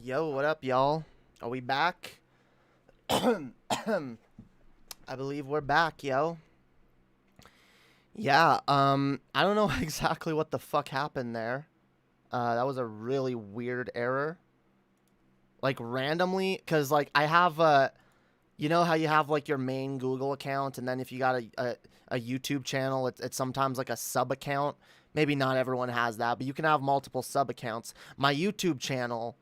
Yo, what up, y'all? Are we back? I believe we're back, yo. Yeah, I don't know exactly what the fuck happened there. That was a really weird error. Like, randomly, because, like, I have, you know how you have, like, your main Google account, and then if you got a YouTube channel, it's sometimes, like, a sub-account. Maybe not everyone has that, but you can have multiple sub-accounts. My YouTube channel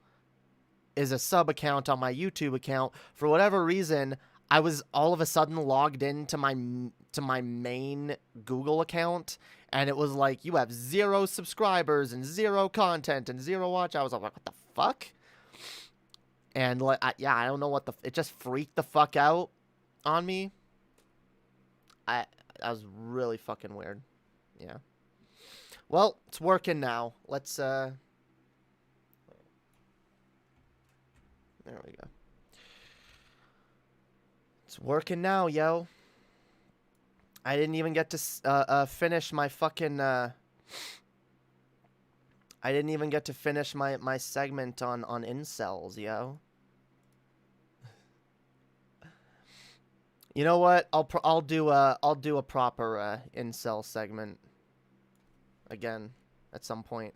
is a sub account on my YouTube account. For whatever reason, I was all of a sudden logged into my main Google account, and it was like, you have 0 subscribers and 0 content and 0 watch. I was like, what the fuck? And like, I don't know what it just freaked the fuck out on me. That was really fucking weird. Yeah. Well, it's working now. Let's There we go. It's working now, yo. I didn't even get to finish my fucking. I didn't even get to finish my segment on incels, yo. You know what? I'll do a proper incel segment again at some point.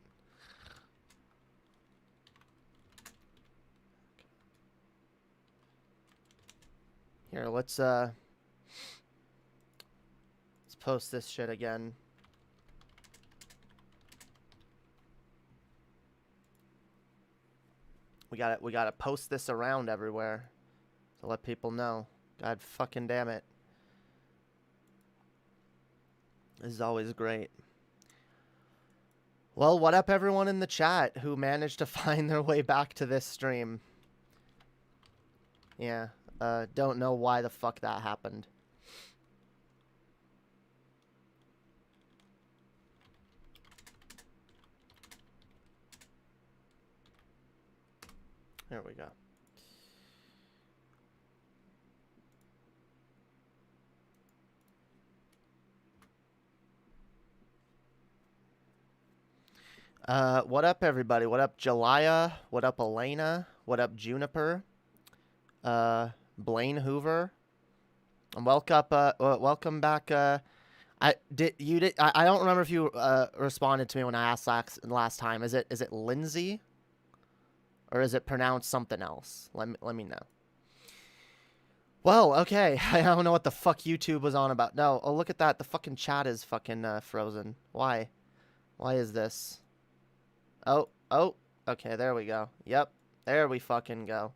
Here, let's post this shit again. We gotta post this around everywhere to let people know. God fucking damn it. This is always great. Well, what up everyone in the chat who managed to find their way back to this stream? Yeah. Don't know why the fuck that happened. There we go. What up everybody? What up Jalaya? What up Elena? What up Juniper? Blaine Hoover, and welcome back. I don't remember if you responded to me when I asked last time. Is it Lindsay, or is it pronounced something else? Let me know. Well, okay. I don't know what the fuck YouTube was on about. No, oh look at that. The fucking chat is fucking frozen. Why? Why is this? Oh. Okay, there we go. Yep, there we fucking go.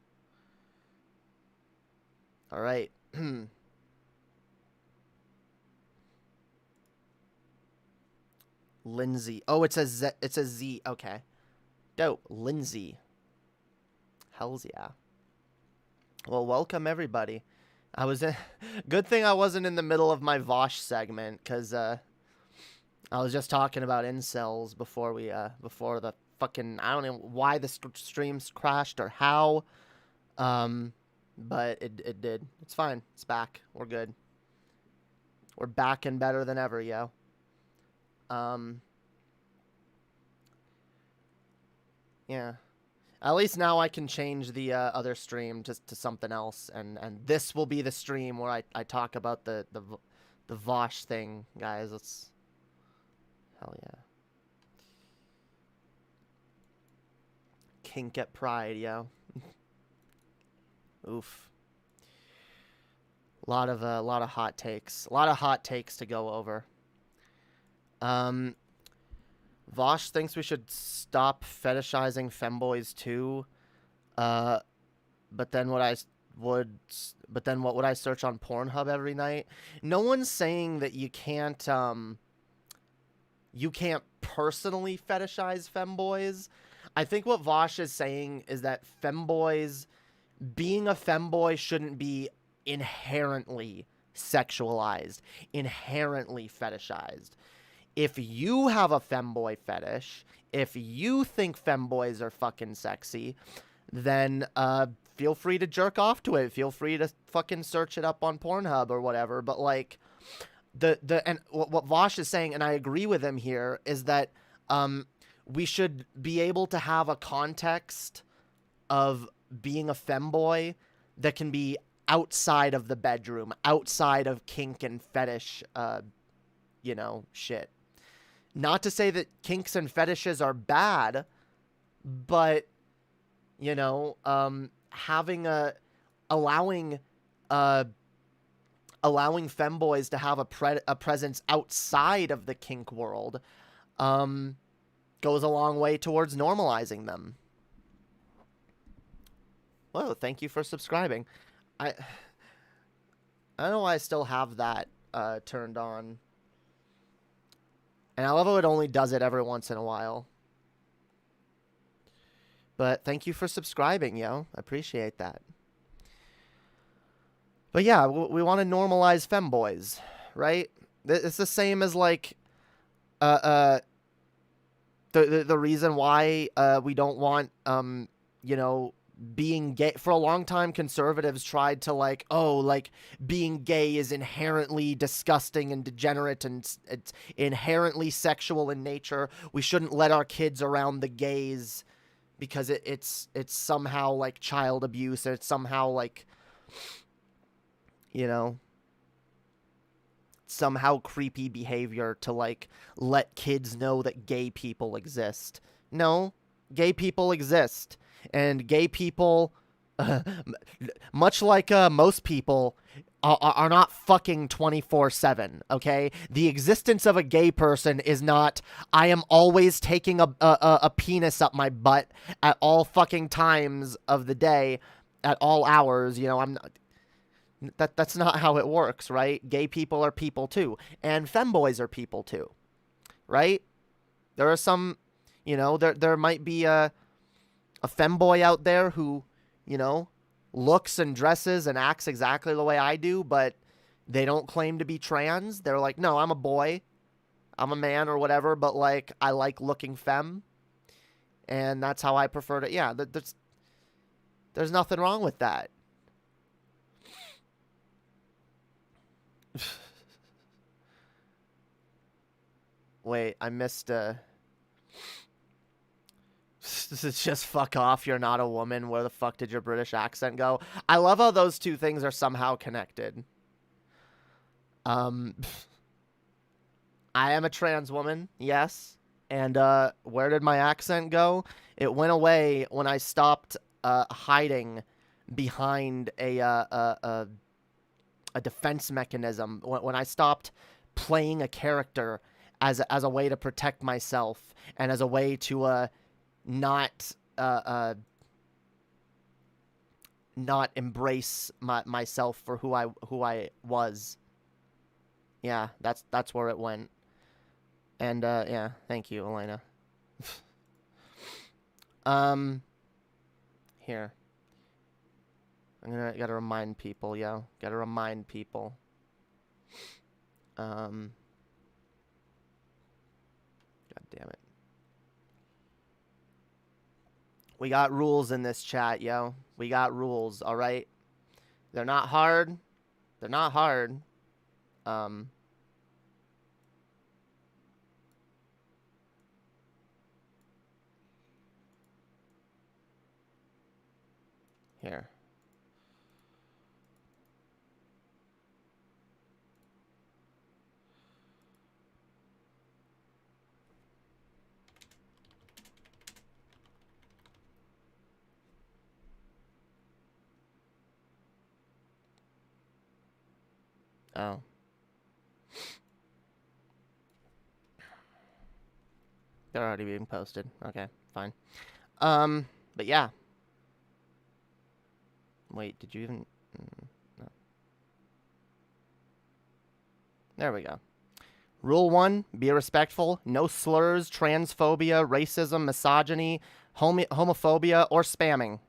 All right. Lindsay. Oh, it's a Z. It's a Z. Okay. Dope. Lindsay. Hells yeah. Well, welcome everybody. I was in... Good thing I wasn't in the middle of my Vaush segment, because I was just talking about incels before we before the fucking... I don't know why the streams crashed or how. But it did. It's fine. It's back. We're good. We're back and better than ever, yo. Yeah. At least now I can change the other stream to something else, and this will be the stream where I talk about the Vaush thing, guys. Let's... Hell yeah. Kink at Pride, yo. Oof. A lot of hot takes. A lot of hot takes to go over. Vaush thinks we should stop fetishizing femboys too. But then what would I search on Pornhub every night? No one's saying that you can't personally fetishize femboys. I think what Vaush is saying is that femboys, being a femboy shouldn't be inherently sexualized, inherently fetishized. If you have a femboy fetish, if you think femboys are fucking sexy, then feel free to jerk off to it. Feel free to fucking search it up on Pornhub or whatever. But like and what Vaush is saying, and I agree with him here, is that we should be able to have a context of being a femboy that can be outside of the bedroom, outside of kink and fetish, you know, shit. Not to say that kinks and fetishes are bad, but, you know, having allowing femboys to have a presence outside of the kink world, goes a long way towards normalizing them. Whoa, thank you for subscribing. I don't know why I still have that turned on. And I love how it only does it every once in a while. But thank you for subscribing, yo. I appreciate that. But yeah, we want to normalize femboys, right? It's the same as, like, the reason why we don't want, you know, being gay. For a long time, conservatives tried to, like, oh, like, being gay is inherently disgusting and degenerate, and it's inherently sexual in nature. We shouldn't let our kids around the gays because it's somehow, like, child abuse, or it's somehow, like, you know, somehow creepy behavior to, like, let kids know that gay people exist. No, gay people exist. And gay people, much like most people, are not fucking 24/7, okay? The existence of a gay person is not, I am always taking a penis up my butt at all fucking times of the day, at all hours, you know, I'm not... That's not how it works, right? Gay people are people too. And femboys are people too, right? There are some, you know, there might be a femboy out there who, you know, looks and dresses and acts exactly the way I do, but they don't claim to be trans. They're like, no, I'm a boy, I'm a man or whatever, but, like, I like looking femme, and that's how I prefer to. Yeah, there's nothing wrong with that. Wait, I missed This is just fuck off, you're not a woman. Where the fuck did your British accent go? I love how those two things are somehow connected. I am a trans woman, yes. And where did my accent go? It went away when I stopped hiding behind a defense mechanism. When I stopped playing a character as a way to protect myself and as a way to not embrace myself for who I was. Yeah, that's where it went. And yeah, thank you, Elena. Here. Gotta remind people, yo. Gotta remind people. God damn it. We got rules in this chat, yo. We got rules, all right? They're not hard. They're not hard. Here. Oh. They're already being posted. Okay, fine. But yeah. Wait, did you even... No. There we go. Rule 1, be respectful. No slurs, transphobia, racism, misogyny, homophobia, or spamming.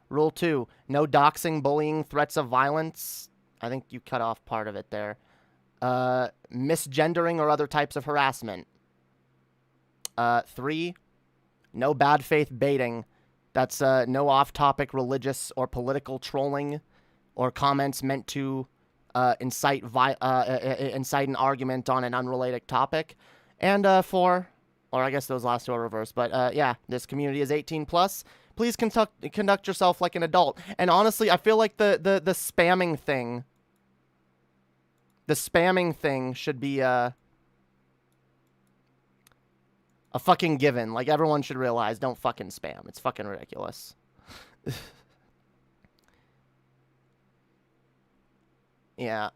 Rule 2, no doxing, bullying, threats of violence. I think you cut off part of it there. Misgendering or other types of harassment. 3, no bad faith baiting. That's no off-topic religious or political trolling or comments meant to incite an argument on an unrelated topic. And 4, or I guess those last two are reversed, but yeah, this community is 18+. Please please conduct yourself like an adult. And honestly, I feel like the spamming thing, should be a fucking given. Like, everyone should realize, don't fucking spam. It's fucking ridiculous. Yeah,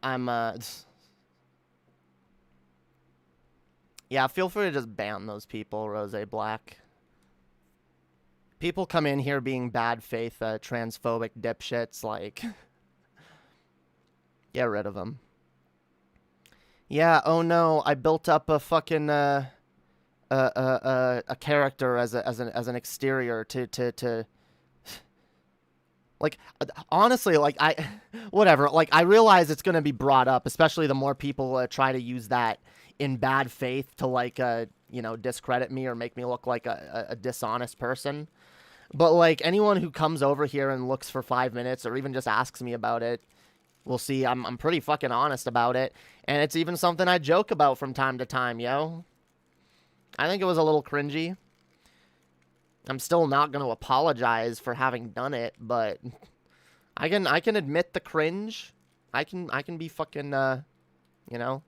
yeah, feel free to just ban those people, Rose Black. People come in here being bad faith, transphobic dipshits, like... Get rid of them. Yeah, oh no, I built up a fucking, a character as an exterior to... Like, honestly, like, whatever, like, I realize it's gonna be brought up, especially the more people try to use that in bad faith to, like, you know, discredit me or make me look like a dishonest person. But, like, anyone who comes over here and looks for 5 minutes or even just asks me about it, will see I'm pretty fucking honest about it. And it's even something I joke about from time to time, yo. I think it was a little cringy. I'm still not going to apologize for having done it, but I can admit the cringe. I can be fucking, you know,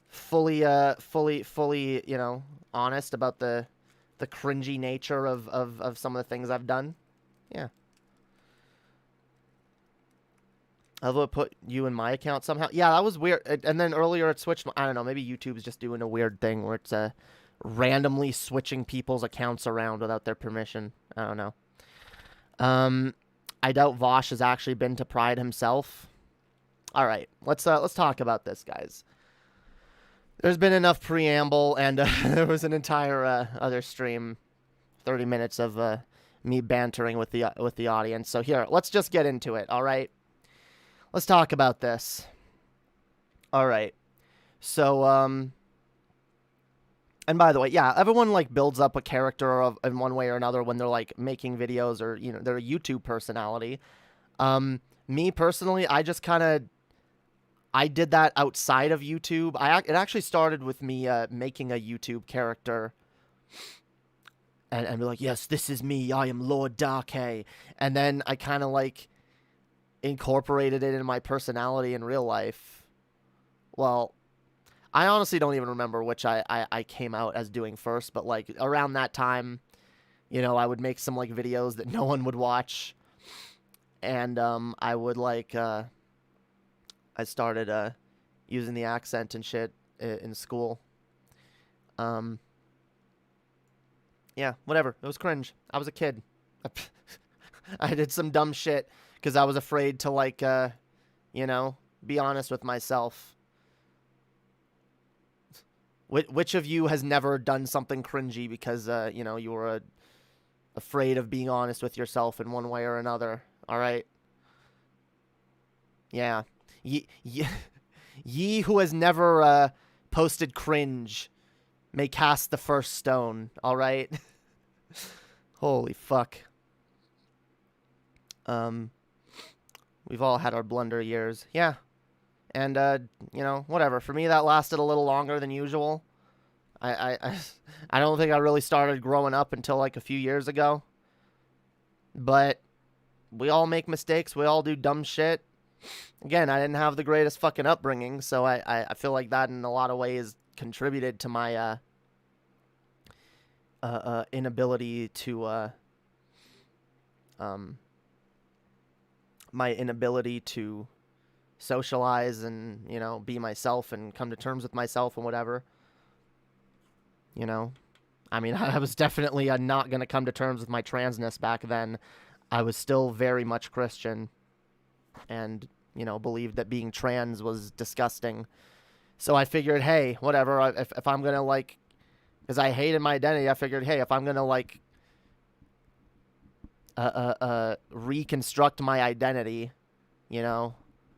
fully, you know, honest about the cringy nature of some of the things I've done. Yeah. Although it put you in my account somehow. Yeah, that was weird. And then earlier it switched. I don't know. Maybe YouTube's just doing a weird thing where it's randomly switching people's accounts around without their permission. I don't know. I doubt Vaush has actually been to Pride himself. All right, let's talk about this, guys. There's been enough preamble, and there was an entire other stream, 30 minutes of me bantering with the audience. So here, let's just get into it. All right, let's talk about this. All right, so and by the way, yeah, everyone like builds up a character in one way or another when they're like making videos or, you know, they're a YouTube personality. Me personally, I just kind of, I did that outside of YouTube. It actually started with me making a YouTube character and be like, yes, this is me. I am Lord Darké. And then I kind of like incorporated it in my personality in real life. Well, I honestly don't even remember which I came out as doing first, but like around that time, you know, I would make some like videos that no one would watch. And I would like, I started using the accent and shit in school. Yeah, whatever. It was cringe. I was a kid. I did some dumb shit because I was afraid to like, you know, be honest with myself. Which of you has never done something cringy because, you know, you were afraid of being honest with yourself in one way or another? All right. Yeah. Ye who has never posted cringe may cast the first stone. All right. Holy fuck. We've all had our blunder years. Yeah. And, you know, whatever. For me, that lasted a little longer than usual. I don't think I really started growing up until, like, a few years ago. But we all make mistakes. We all do dumb shit. Again, I didn't have the greatest fucking upbringing, so I feel like that in a lot of ways contributed to my, inability to, my inability to socialize and, you know, be myself and come to terms with myself and whatever. You know, I mean, I was definitely not going to come to terms with my transness back then. I was still very much Christian and, you know, believed that being trans was disgusting. So I figured, hey, whatever, if I'm going to, like, because I hated my identity, I figured, hey, if I'm going to, like, reconstruct my identity, you know,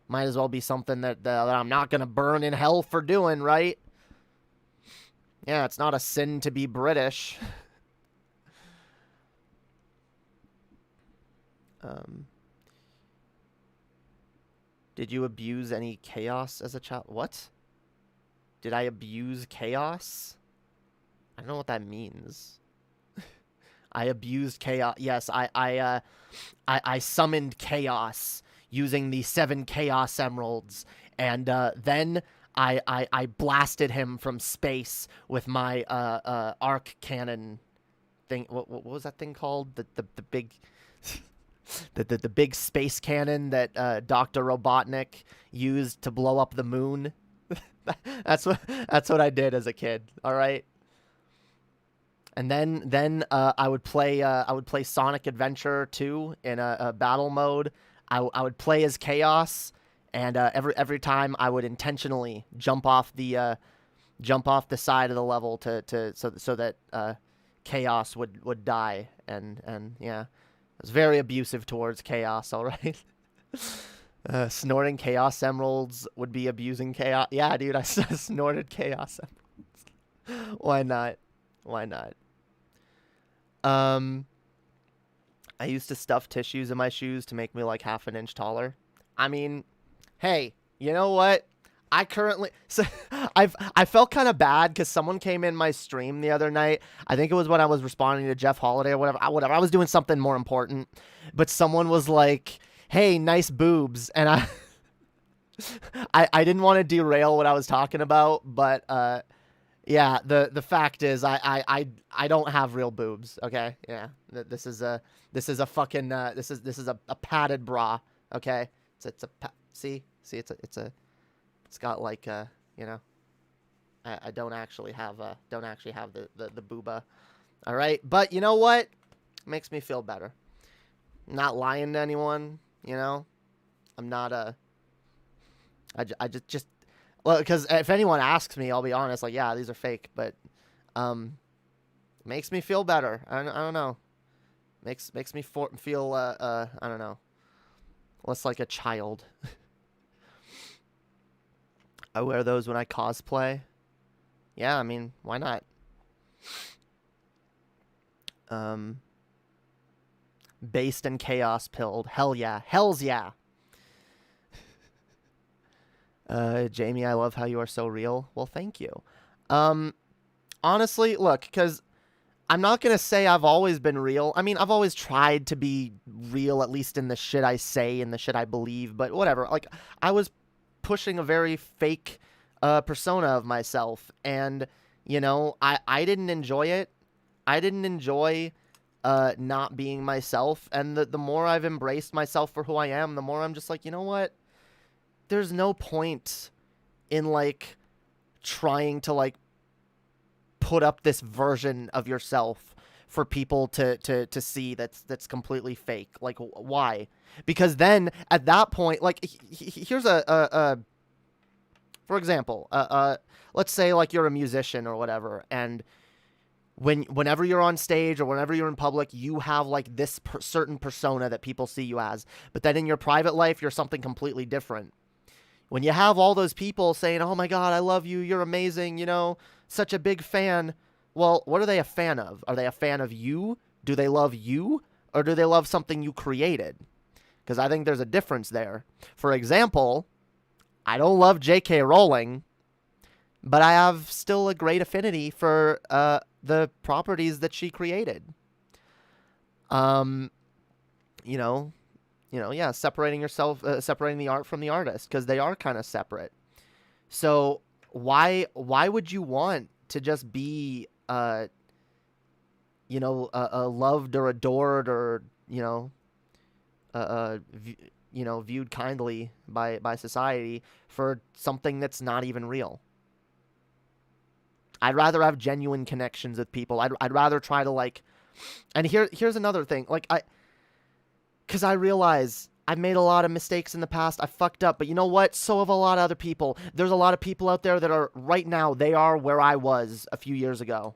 might as well be something that I'm not going to burn in hell for doing, right? Yeah, it's not a sin to be British. Did you abuse any chaos as a child? What? Did I abuse chaos? I don't know what that means. I abused chaos. Yes, I summoned chaos using the 7 chaos emeralds, and then I blasted him from space with my arc cannon thing. What was that thing called? The big the big space cannon that Dr. Robotnik used to blow up the moon. that's what I did as a kid. All right. And then I would play Sonic Adventure 2 in a battle mode. I would play as Chaos, and every time I would intentionally jump off the side of the level so that Chaos would die, and yeah, I was very abusive towards Chaos. All right. Snorting Chaos Emeralds would be abusing Chaos. Yeah, dude, I snorted Chaos Emeralds. Why not? Why not? I used to stuff tissues in my shoes to make me like half an inch taller. I mean, hey, you know what? I felt kind of bad because someone came in my stream the other night. I think it was when I was responding to Jeff Holiday or whatever. I was doing something more important, but someone was like, "Hey, nice boobs," and I didn't want to derail what I was talking about, but yeah, the fact is I don't have real boobs. Okay, yeah, this is a fucking this is a padded bra. Okay, see it's got like you know, I don't actually have the booba. All right, but you know what? It makes me feel better. I'm not lying to anyone. You know, I'm not I just well, because if anyone asks me, I'll be honest, like, yeah, these are fake, but makes me feel better. I don't know. Makes me feel I don't know, less like a child. I wear those when I cosplay. Yeah, I mean, why not? Based and chaos pilled. Hell yeah. Hells yeah. Jamie, I love how you are so real. Well, thank you. Honestly, look, because I'm not going to say I've always been real. I mean, I've always tried to be real, at least in the shit I say and the shit I believe, but whatever. Like, I was pushing a very fake persona of myself, and, you know, I didn't enjoy it. I didn't enjoy not being myself, and the more I've embraced myself for who I am, the more I'm just like, you know what? There's no point in, like, trying to, like, put up this version of yourself for people to see that's completely fake. Like, why? Because then, at that point, like, here's for example, let's say, like, you're a musician or whatever, and whenever you're on stage or whenever you're in public, you have, like, this certain persona that people see you as, but then in your private life, you're something completely different. When you have all those people saying, "Oh my God, I love you, you're amazing, you know, such a big fan," well, what are they a fan of? Are they a fan of you? Do they love you? Or do they love something you created? Because I think there's a difference there. For example, I don't love J.K. Rowling, but I have still a great affinity for the properties that she created. Yeah, separating the art from the artist, because they are kind of separate. So why would you want to just be loved or adored or viewed kindly by society for something that's not even real? I'd rather have genuine connections with people. I'd rather try to, like, and here's another thing, like, because I realize I've made a lot of mistakes in the past. I fucked up, but you know what? So have a lot of other people. There's a lot of people out there that are right now, they are where I was a few years ago.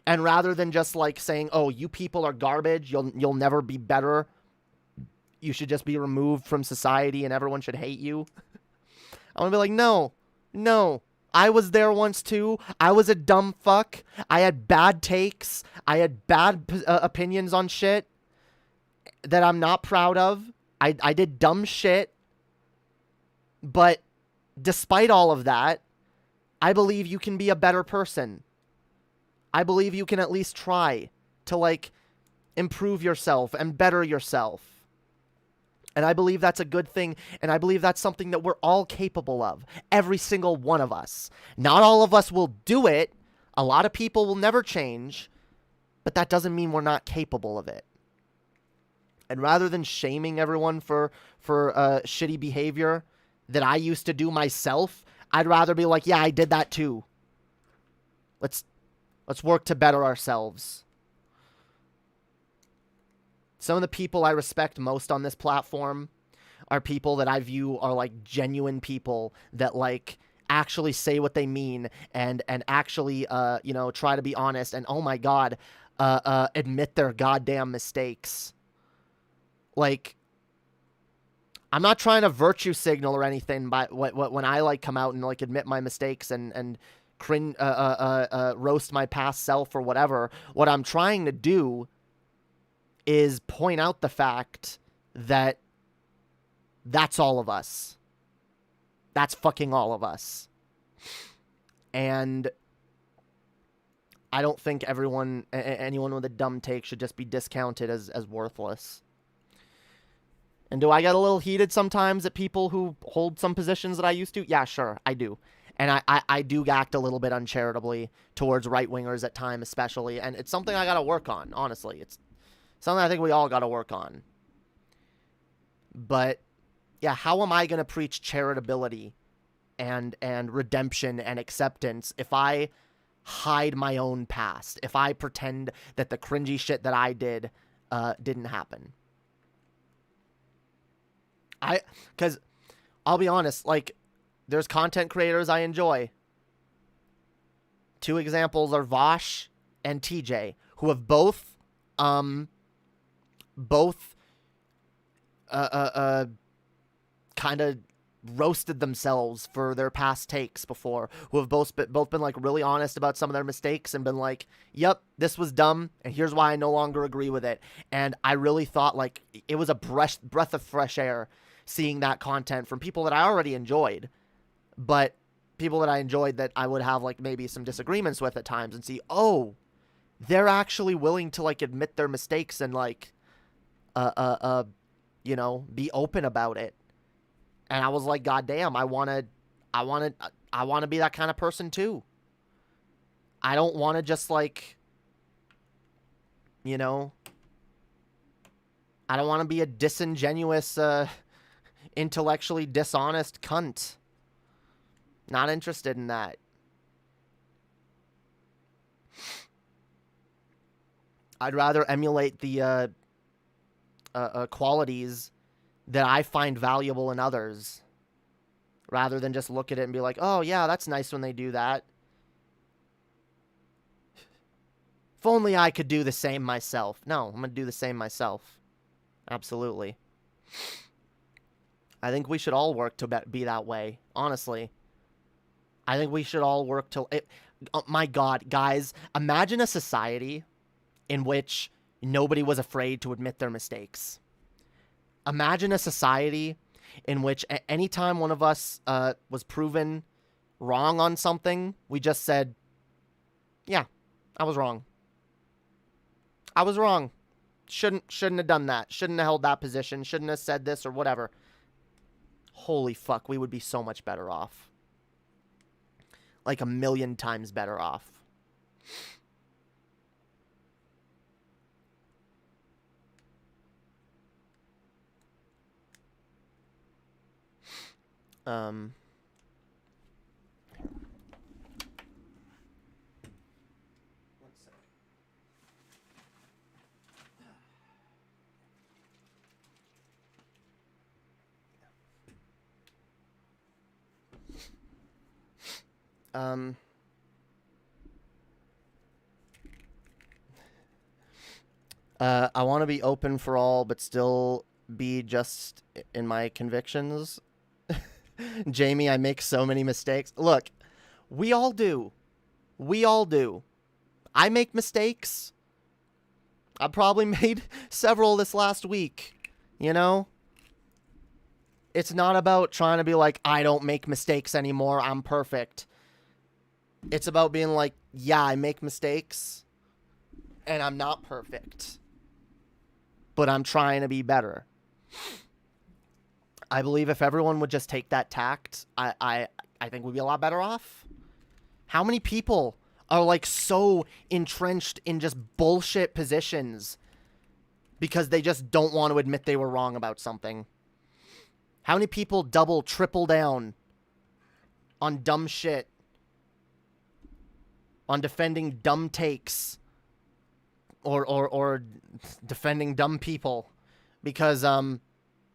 And rather than just, like, saying, "Oh, you people are garbage, you'll never be better, you should just be removed from society and everyone should hate you," I want to be like, no, I was there once too. I was a dumb fuck. I had bad takes. I had bad opinions on shit that I'm not proud of. I did dumb shit. But despite all of that, I believe you can be a better person. I believe you can at least try to, like, improve yourself and better yourself. And I believe that's a good thing, and I believe that's something that we're all capable of, every single one of us. Not all of us will do it. A lot of people will never change, but that doesn't mean we're not capable of it. And rather than shaming everyone for shitty behavior that I used to do myself, I'd rather be like, yeah, I did that too. Let's work to better ourselves. Some of the people I respect most on this platform are people that I view are like genuine people that like actually say what they mean and actually you know, try to be honest and, oh my God, admit their goddamn mistakes. Like, I'm not trying to virtue signal or anything by when I like come out and like admit my mistakes and cringe, roast my past self or whatever. What I'm trying to do is point out the fact that that's all of us. That's fucking all of us. And I don't think anyone with a dumb take should just be discounted as worthless. And do I get a little heated sometimes at people who hold some positions that I used to? Yeah, sure, I do. And I do act a little bit uncharitably towards right-wingers at times especially. And it's something I gotta work on, honestly. It's something I think we all gotta work on. But, yeah, how am I gonna preach charitability and redemption and acceptance if I hide my own past? If I pretend that the cringy shit that I did didn't happen? Because I'll be honest, like, there's content creators I enjoy. Two examples are Vaush and TJ, who have both kind of roasted themselves for their past takes before, who have both been like really honest about some of their mistakes and been like, yep, this was dumb and here's why I no longer agree with it. And I really thought like it was a breath of fresh air seeing that content from people that I already enjoyed, but people that I enjoyed that I would have like maybe some disagreements with at times, and see, oh, they're actually willing to like admit their mistakes and like you know, be open about it. And I was like, God damn, I want to be that kind of person too. I don't want to just like, you know, I don't want to be a disingenuous, intellectually dishonest cunt. Not interested in that. I'd rather emulate the qualities that I find valuable in others, rather than just look at it and be like, oh yeah, that's nice when they do that. If only I could do the same myself. No, I'm going to do the same myself. Absolutely. I think we should all work to be that way, honestly. I think we should all work to... Oh my God, guys, imagine a society in which nobody was afraid to admit their mistakes. Imagine a society in which anytime one of us was proven wrong on something, we just said, yeah, I was wrong. I was wrong. Shouldn't have done that. Shouldn't have held that position. Shouldn't have said this or whatever. Holy fuck, we would be so much better off. Like 1,000,000 times better off. One sec. I want to be open for all, but still be just in my convictions. Jamie, I make so many mistakes. Look, we all do. We all do. I make mistakes. I probably made several this last week, you know? It's not about trying to be like, I don't make mistakes anymore, I'm perfect. It's about being like, yeah, I make mistakes, and I'm not perfect. but I'm trying to be better. I believe if everyone would just take that tact, I think we'd be a lot better off. How many people are like so entrenched in just bullshit positions because they just don't want to admit they were wrong about something? How many people double, triple down on dumb shit, on defending dumb takes, or defending dumb people because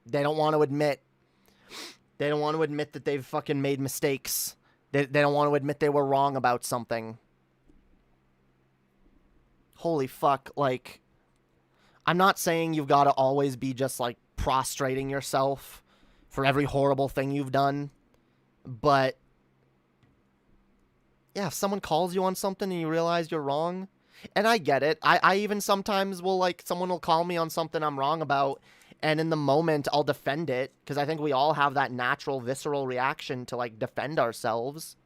they don't want to admit that they've fucking made mistakes. They don't want to admit they were wrong about something. Holy fuck, like, I'm not saying you've got to always be just, like, prostrating yourself for every horrible thing you've done, but, yeah, if someone calls you on something and you realize you're wrong, and I get it, I even sometimes will, like, someone will call me on something I'm wrong about, and in the moment, I'll defend it, because I think we all have that natural, visceral reaction to, like, defend ourselves.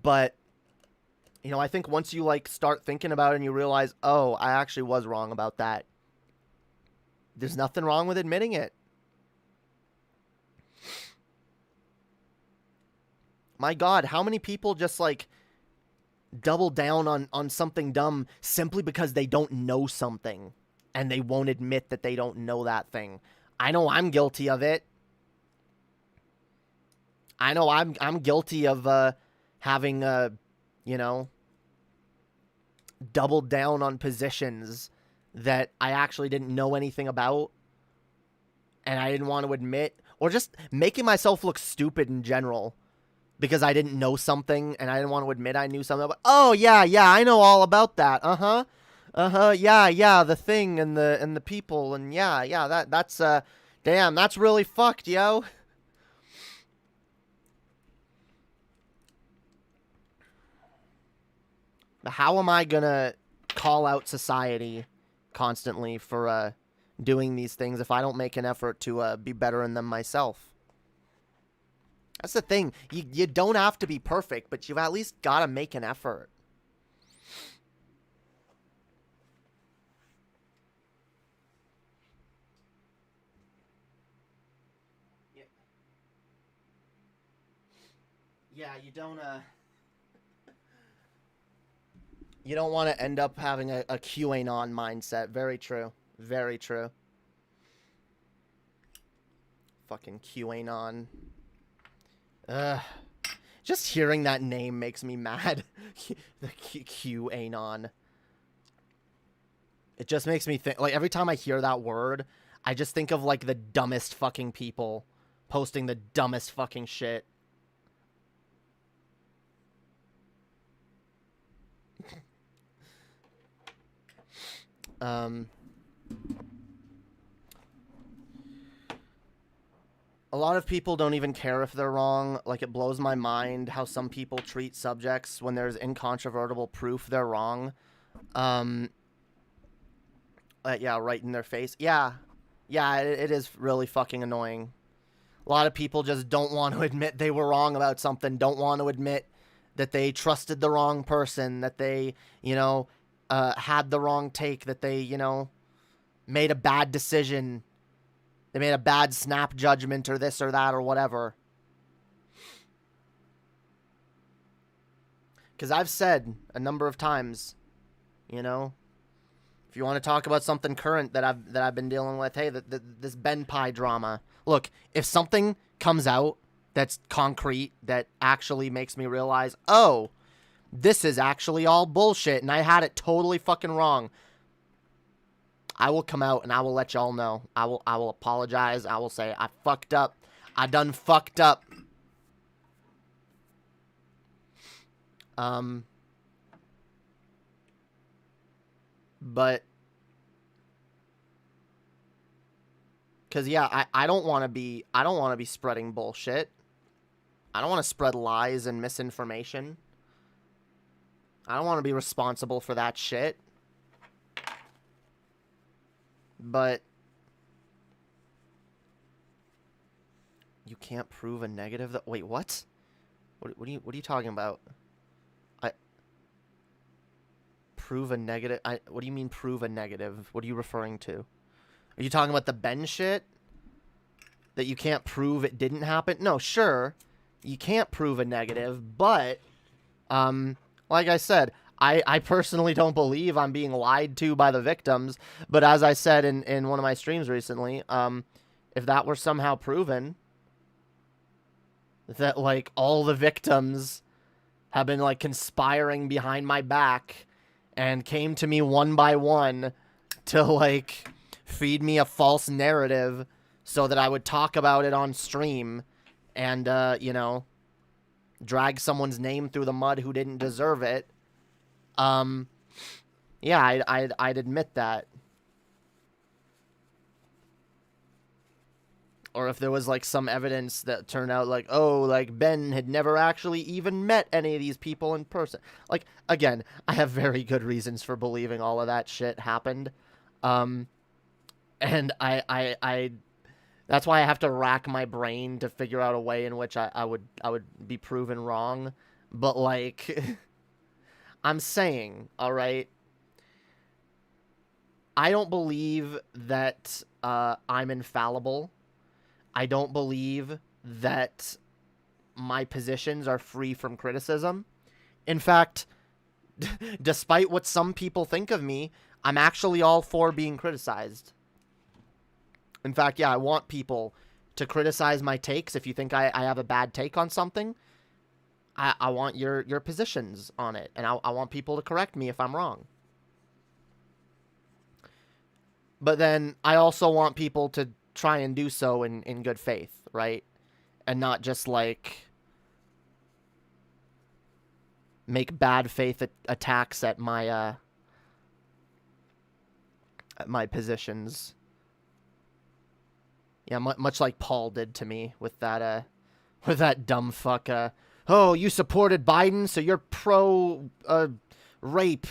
But, you know, I think once you, like, start thinking about it and you realize, oh, I actually was wrong about that, there's nothing wrong with admitting it. My God, how many people just, like, double down on something dumb simply because they don't know something and they won't admit that they don't know that thing? I know I'm guilty of it. I know I'm guilty of having you know, doubled down on positions that I actually didn't know anything about and I didn't want to admit, or just making myself look stupid in general because I didn't know something and I didn't want to admit I knew something. But, oh, yeah, I know all about that. Yeah, the thing and the people, and yeah, that's damn, that's really fucked, yo. How am I gonna call out society constantly for doing these things if I don't make an effort to be better in them myself? That's the thing. You don't have to be perfect, but you've at least got to make an effort. Yeah, you don't want to end up having a QAnon mindset. Very true. Very true. Fucking QAnon. Just hearing that name makes me mad. The QAnon. It just makes me think, like, every time I hear that word, I just think of, like, the dumbest fucking people posting the dumbest fucking shit. A lot of people don't even care if they're wrong. Like, it blows my mind how some people treat subjects when there's incontrovertible proof they're wrong. Yeah, right in their face. Yeah, it is really fucking annoying. A lot of people just don't want to admit they were wrong about something, don't want to admit that they trusted the wrong person, that they, you know, had the wrong take, that they, you know, made a bad decision. They made a bad snap judgment or this or that or whatever. Because I've said a number of times, you know, if you want to talk about something current that I've been dealing with, hey, this Ben Pie drama. Look, if something comes out that's concrete, that actually makes me realize, oh, this is actually all bullshit and I had it totally fucking wrong, I will come out and I will let y'all know. I will apologize. I will say I fucked up. I done fucked up. But cuz yeah, I don't want to be spreading bullshit. I don't want to spread lies and misinformation. I don't want to be responsible for that shit. But you can't prove a negative. Wait, what? What are you talking about? Prove a negative. What do you mean prove a negative? What are you referring to? Are you talking about the Ben shit? That you can't prove it didn't happen? No, sure. You can't prove a negative, but like I said, I personally don't believe I'm being lied to by the victims. But as I said in one of my streams recently, if that were somehow proven, that, like, all the victims have been, like, conspiring behind my back and came to me one by one to, like, feed me a false narrative so that I would talk about it on stream and, you know, drag someone's name through the mud who didn't deserve it. Yeah, I'd admit that. Or if there was, like, some evidence that turned out, like, oh, like, Ben had never actually even met any of these people in person. Like, again, I have very good reasons for believing all of that shit happened. And that's why I have to rack my brain to figure out a way in which I would be proven wrong. But, like, I'm saying, all right, I don't believe that I'm infallible. I don't believe that my positions are free from criticism. In fact, despite what some people think of me, I'm actually all for being criticized. In fact, yeah, I want people to criticize my takes. If you think I have a bad take on something, I want your positions on it. And I want people to correct me if I'm wrong. But then I also want people to try and do so in good faith, right? And not just, like, make bad faith attacks at my positions. Yeah, much like Paul did to me with that dumb fuck. Oh, you supported Biden, so you're pro rape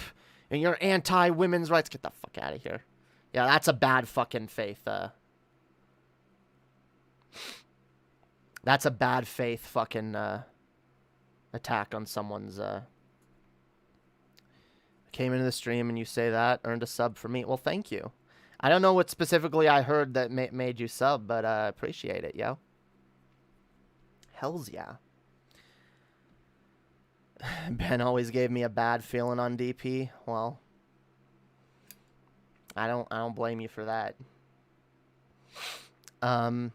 and you're anti women's rights. Get the fuck out of here. Yeah, that's a bad fucking faith. That's a bad faith fucking attack on someone's. Came into the stream and you say that, earned a sub for me. Well, thank you. I don't know what specifically I heard that made you sub, but appreciate it, yo. Hells yeah. Ben always gave me a bad feeling on DP. Well, I don't blame you for that. I'm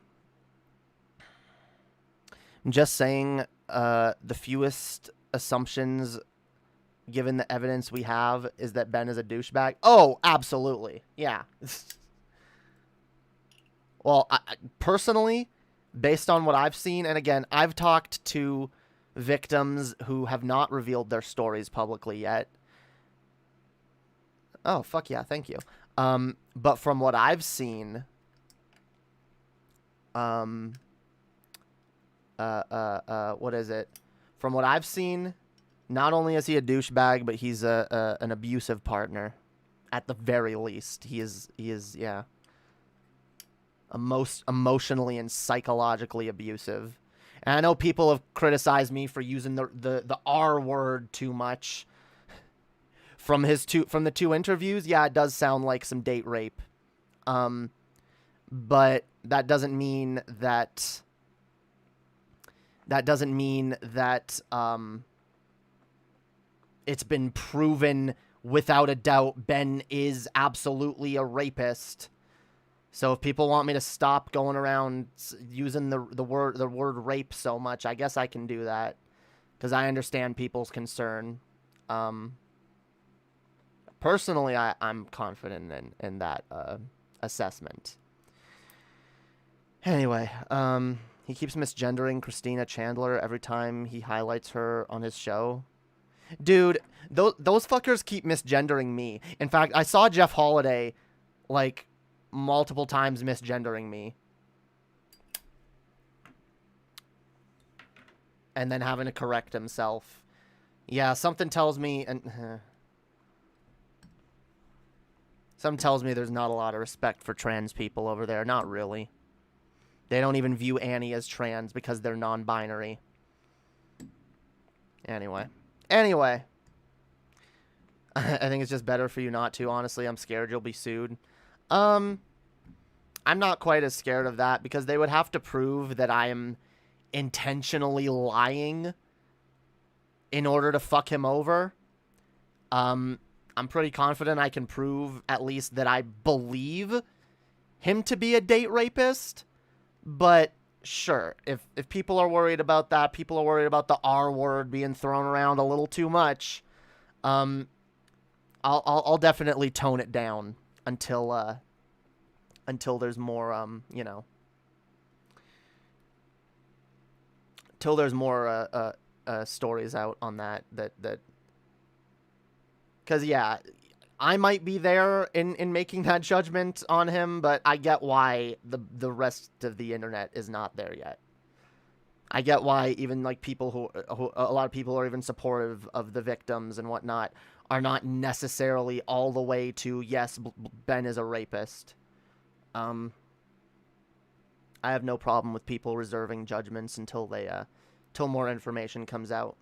just saying, the fewest assumptions, given the evidence we have, is that Ben is a douchebag. Oh, absolutely. Yeah. Well, personally, based on what I've seen, and again, I've talked to victims who have not revealed their stories publicly yet. Oh, fuck yeah, thank you. But from what I've seen, what is it? From what I've seen, not only is he a douchebag, but he's an abusive partner. At the very least, he is, yeah, emotionally and psychologically abusive. And I know people have criticized me for using the R word too much. From the two interviews, yeah, it does sound like some date rape. But that doesn't mean that. It's been proven without a doubt Ben is absolutely a rapist. So if people want me to stop going around using the word rape so much, I guess I can do that, because I understand people's concern. Personally, I'm confident in that assessment. Anyway, he keeps misgendering Christina Chandler every time he highlights her on his show. Dude, those fuckers keep misgendering me. In fact, I saw Jeff Holiday, like, multiple times misgendering me. And then having to correct himself. Yeah, something tells me... something tells me there's not a lot of respect for trans people over there. Not really. They don't even view Annie as trans because they're non-binary. Anyway. I think it's just better for you not to. Honestly, I'm scared you'll be sued. I'm not quite as scared of that because they would have to prove that I am intentionally lying in order to fuck him over. I'm pretty confident I can prove at least that I believe him to be a date rapist. But sure, if people are worried about that, people are worried about the R word being thrown around a little too much. I'll definitely tone it down until there's more till there's more stories out on that because yeah, I might be there in making that judgment on him, but I get why the rest of the internet is not there yet. I get why even like people who a lot of people are even supportive of the victims and whatnot are not necessarily all the way to yes, Ben is a rapist. I have no problem with people reserving judgments until till more information comes out.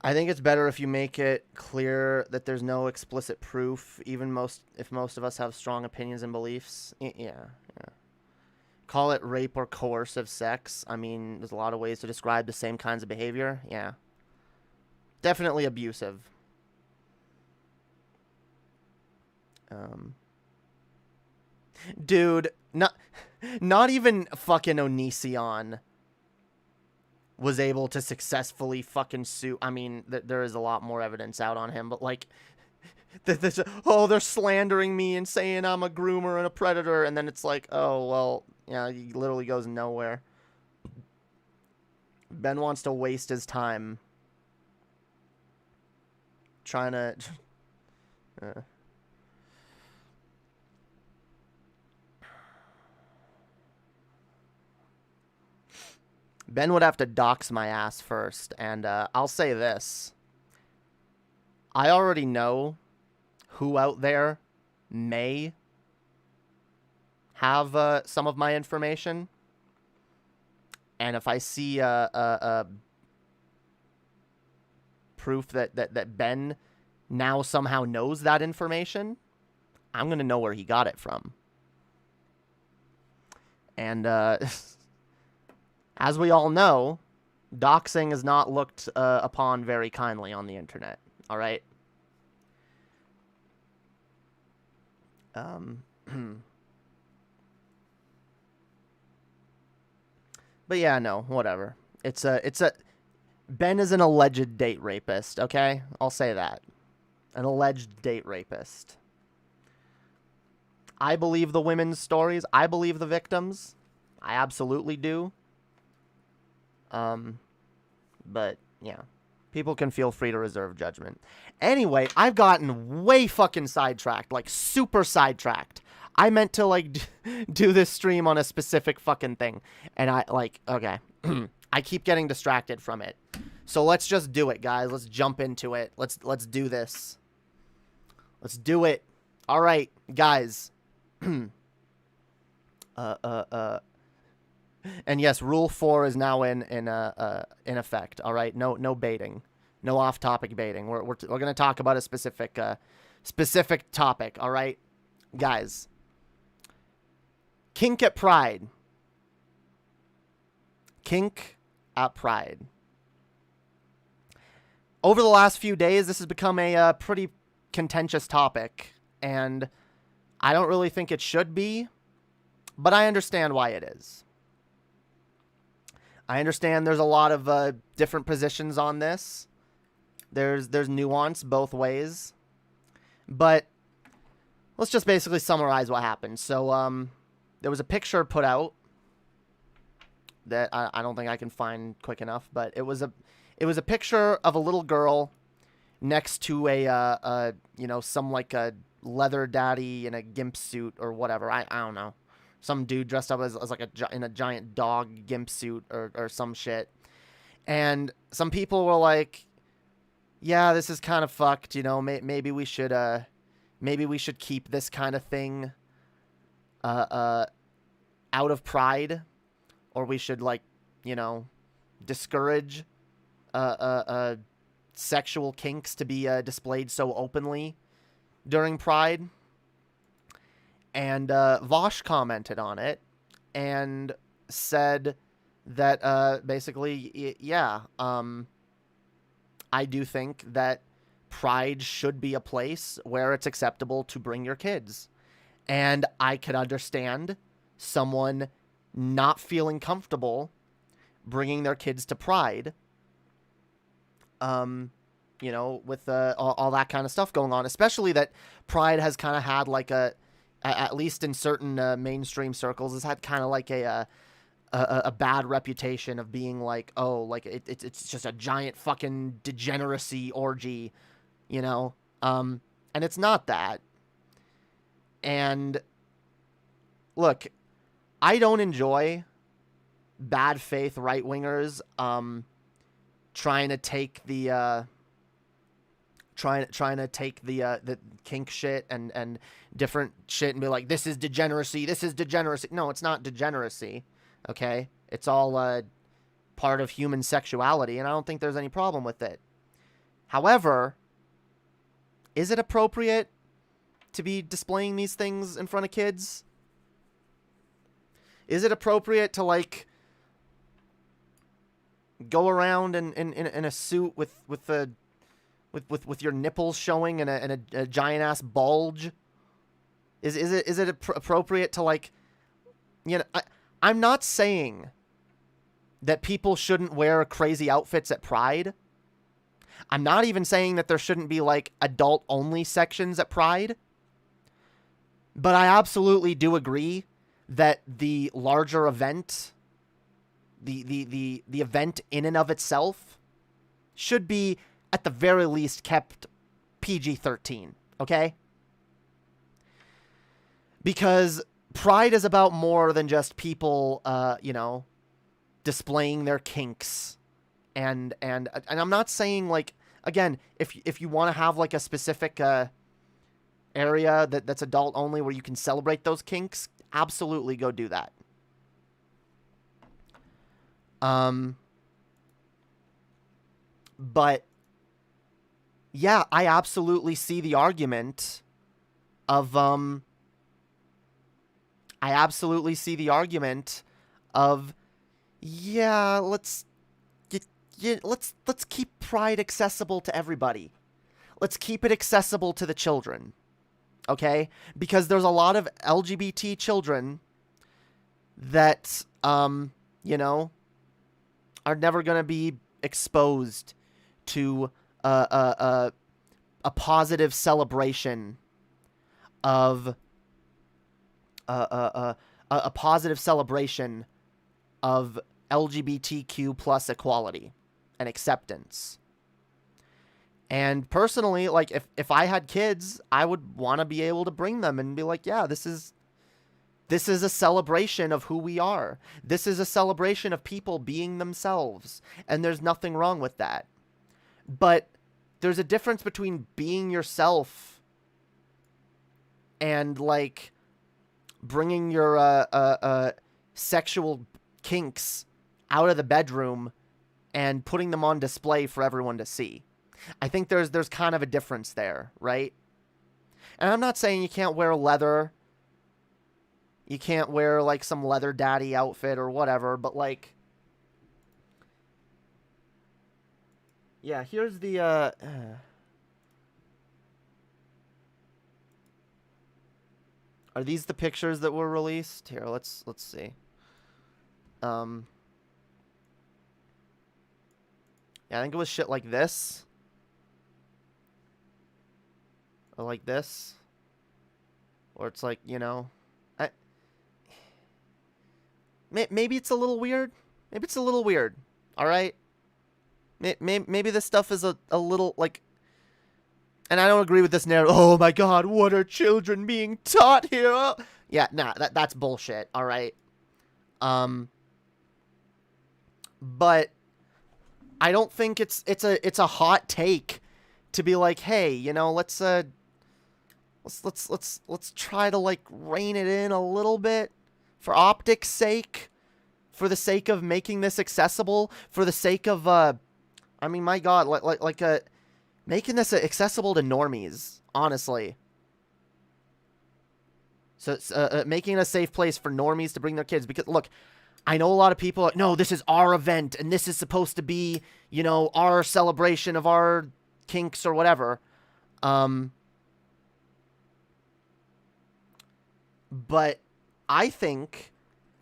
I think it's better if you make it clear that there's no explicit proof, even if most of us have strong opinions and beliefs. Yeah. Call it rape or coercive sex. I mean, there's a lot of ways to describe the same kinds of behavior. Yeah. Definitely abusive. Dude, not even fucking Onision was able to successfully fucking sue. I mean, there is a lot more evidence out on him, but like, they're slandering me and saying I'm a groomer and a predator, and then it's like, oh, well, yeah, he literally goes nowhere. Ben wants to waste his time trying to... Ben would have to dox my ass first, and I'll say this. I already know who out there may have some of my information, and if I see proof that Ben now somehow knows that information, I'm going to know where he got it from. And... as we all know, doxing is not looked upon very kindly on the internet. All right. But yeah, no, whatever. Ben is an alleged date rapist. Okay, I'll say that. An alleged date rapist. I believe the women's stories. I believe the victims. I absolutely do. But yeah, people can feel free to reserve judgment. Anyway, I've gotten way fucking sidetracked, like super sidetracked. I meant to like do this stream on a specific fucking thing, and okay, I keep getting distracted from it. So let's just do it, guys. Let's jump into it. Let's do this. Let's do it. All right, guys. And yes, Rule 4 is now in effect. All right, no baiting, no off-topic baiting. We're gonna talk about a specific topic. All right, guys. Kink at Pride. Kink at Pride. Over the last few days, this has become a pretty contentious topic, and I don't really think it should be, but I understand why it is. I understand there's a lot of different positions on this. There's nuance both ways. But let's just basically summarize what happened. So there was a picture put out that I don't think I can find quick enough, but it was a picture of a little girl next to some like a leather daddy in a gimp suit or whatever. I don't know. Some dude dressed up as like in a giant dog gimp suit or some shit. And some people were like, yeah, this is kind of fucked. You know, maybe we should keep this kind of thing out of Pride, or we should, like, you know, discourage sexual kinks to be displayed so openly during Pride. And Vaush commented on it and said that basically, yeah, I do think that Pride should be a place where it's acceptable to bring your kids. And I could understand someone not feeling comfortable bringing their kids to Pride, you know, with all that kind of stuff going on, especially that Pride has kind of had like at least in certain mainstream circles, has had kind of like a bad reputation of being like, oh, like it's just a giant fucking degeneracy orgy, you know? And it's not that. And look, I don't enjoy bad faith right-wingers trying to take the trying to take the kink shit and different shit and be like, this is degeneracy, this is degeneracy. No, it's not degeneracy. Okay? It's all part of human sexuality, and I don't think there's any problem with it. However, is it appropriate to be displaying these things in front of kids? Is it appropriate to, like, go around in a suit with your nipples showing and a giant ass bulge? Is it appropriate to, like, you know, I'm not saying that people shouldn't wear crazy outfits at Pride. I'm not even saying that there shouldn't be, like, adult only sections at Pride. But I absolutely do agree that the larger event, the event in and of itself, should be at the very least kept PG-13, okay? Because Pride is about more than just people, you know, displaying their kinks, and I'm not saying, like, again, if you want to have, like, a specific area that's adult only where you can celebrate those kinks, absolutely go do that. But yeah, I absolutely see the argument of yeah, let's keep Pride accessible to everybody. Let's keep it accessible to the children. Okay? Because there's a lot of LGBT children that, you know, are never going to be exposed to a positive celebration of a positive celebration of LGBTQ plus equality and acceptance. And personally, like, if I had kids, I would want to be able to bring them and be like, yeah, this is a celebration of who we are. This is a celebration of people being themselves. And there's nothing wrong with that. But there's a difference between being yourself and, like, bringing your sexual kinks out of the bedroom and putting them on display for everyone to see. I think there's kind of a difference there, right? And I'm not saying you can't wear leather. You can't wear, like, some leather daddy outfit or whatever, but, like, yeah, here's the are these the pictures that were released? Here, let's see. Yeah, I think it was shit like this. Or like this. Or it's like, you know, maybe it's a little weird. Maybe it's a little weird. All right? Maybe this stuff is a little, like, and I don't agree with this narrative. Oh my God, what are children being taught here? Oh. Yeah, nah, that's bullshit. All right. But I don't think it's a hot take to be like, hey, you know, let's try to, like, rein it in a little bit for optics' sake, for the sake of making this accessible, for the sake of I mean, my God, making this accessible to normies, honestly. So making it a safe place for normies to bring their kids. Because, look, I know a lot of people are like, no, this is our event, and this is supposed to be, you know, our celebration of our kinks or whatever. But I think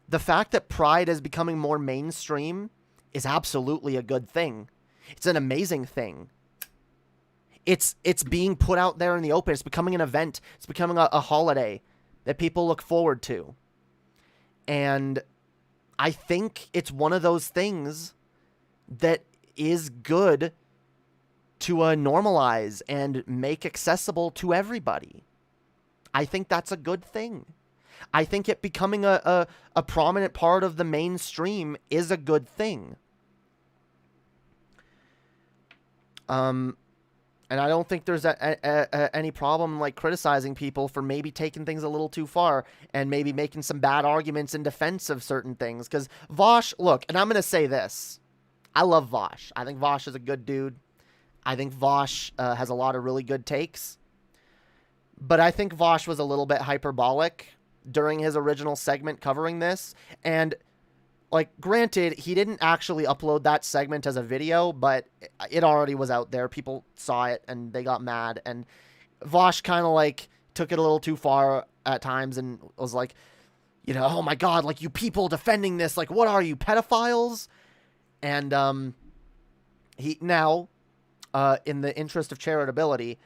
the fact that Pride is becoming more mainstream is absolutely a good thing. It's an amazing thing. It's being put out there in the open. It's becoming an event. It's becoming a holiday that people look forward to. And I think it's one of those things that is good to normalize and make accessible to everybody. I think that's a good thing. I think it becoming a prominent part of the mainstream is a good thing. And I don't think there's any problem like criticizing people for maybe taking things a little too far and maybe making some bad arguments in defense of certain things. Because Vaush, look, and I'm going to say this. I love Vaush. I think Vaush is a good dude. I think Vaush has a lot of really good takes. But I think Vaush was a little bit hyperbolic during his original segment covering this. And, like, granted, he didn't actually upload that segment as a video, but it already was out there. People saw it, and they got mad. And Vaush kind of, like, took it a little too far at times and was like, you know, oh, my God, like, you people defending this, like, what are you, pedophiles? And he now, in the interest of charitability,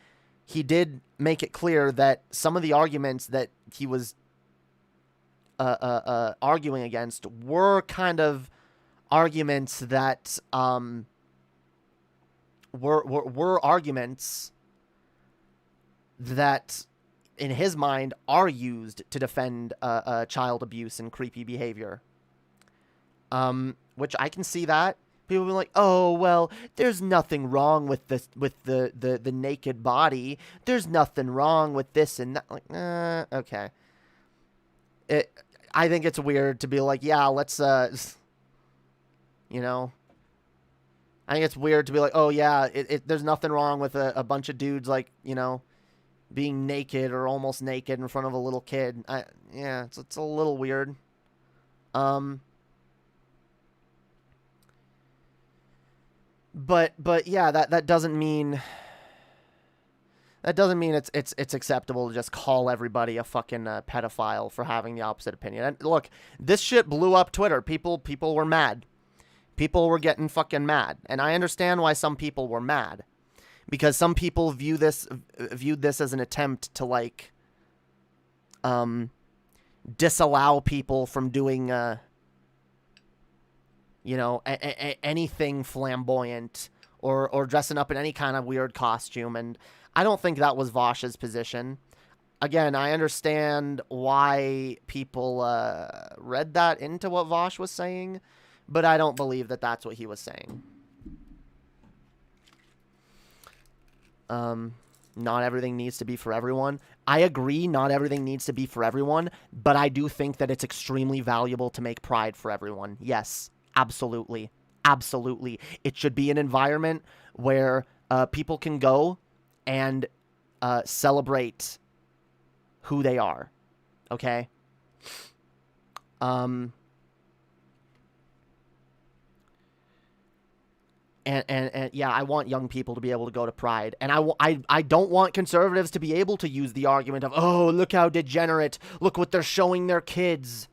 he did make it clear that some of the arguments that he was arguing against were kind of arguments that were arguments that, in his mind, are used to defend child abuse and creepy behavior. Which I can see that. People be like, oh, well, there's nothing wrong with this, with the naked body. There's nothing wrong with this and that. Like, okay. I think it's weird to be like, yeah, let's, you know. I think it's weird to be like, oh, yeah, there's nothing wrong with a bunch of dudes, like, you know, being naked or almost naked in front of a little kid. Yeah, it's a little weird. But yeah, that doesn't mean it's acceptable to just call everybody a fucking pedophile for having the opposite opinion. And look, this shit blew up Twitter. People were mad. People were getting fucking mad, and I understand why some people were mad, because some people viewed this as an attempt to, like, disallow people from doing you know, anything flamboyant or dressing up in any kind of weird costume. And I don't think that was Vaush's position. Again, I understand why people read that into what Vaush was saying, but I don't believe that that's what he was saying. Not everything needs to be for everyone. I agree, not everything needs to be for everyone, but I do think that it's extremely valuable to make Pride for everyone. Yes. Absolutely. Absolutely. It should be an environment where people can go and celebrate who they are. Okay? And yeah, I want young people to be able to go to Pride. And I don't want conservatives to be able to use the argument of, oh, look how degenerate. Look what they're showing their kids.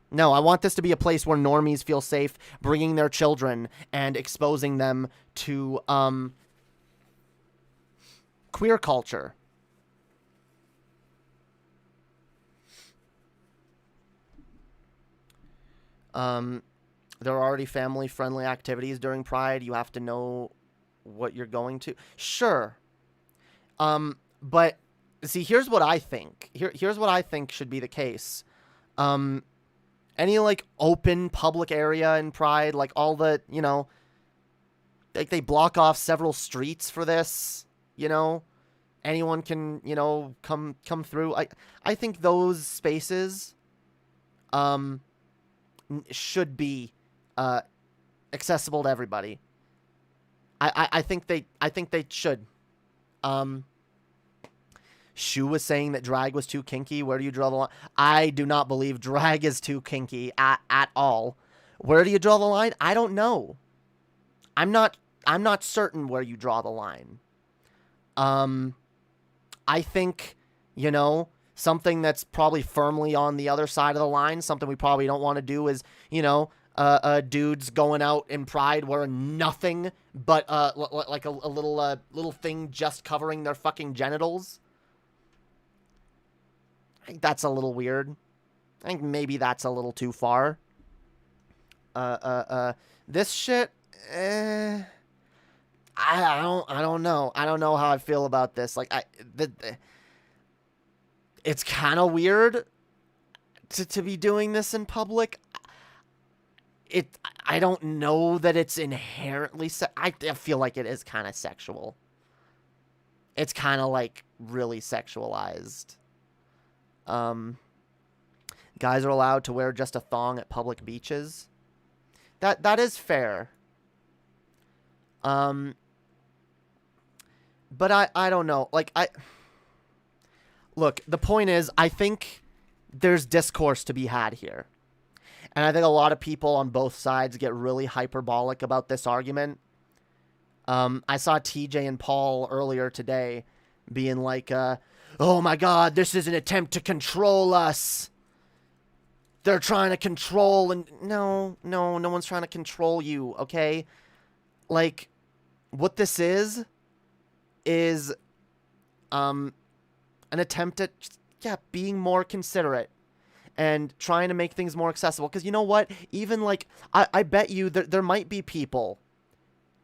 No, I want this to be a place where normies feel safe bringing their children and exposing them to queer culture. There are already family-friendly activities during Pride. You have to know what you're going to. Sure. But see, here's what I think. Here's what I think should be the case. Any, like, open public area in Pride, like, all the, you know, like, they block off several streets for this, you know? Anyone can, you know, come through. I think those spaces should be accessible to everybody. I think they should. Shu was saying that drag was too kinky. Where do you draw the line? I do not believe drag is too kinky at all. Where do you draw the line? I don't know. I'm not certain where you draw the line. I think, you know, something that's probably firmly on the other side of the line, something we probably don't want to do is, you know, dudes going out in Pride wearing nothing but like a little thing just covering their fucking genitals. I think that's a little weird. I think maybe that's a little too far. This shit, I don't know. I don't know how I feel about this. Like, it's kind of weird to be doing this in public. I don't know that it's inherently I feel like it is kind of sexual. It's kind of like really sexualized. Guys are allowed to wear just a thong at public beaches. That is fair. But I don't know. Like, look, the point is, I think there's discourse to be had here. And I think a lot of people on both sides get really hyperbolic about this argument. I saw TJ and Paul earlier today being like, oh my God, this is an attempt to control us. They're trying to control, and no one's trying to control you, okay? Like, what this is an attempt at, being more considerate and trying to make things more accessible. Because you know what? Even, like, I bet you there might be people,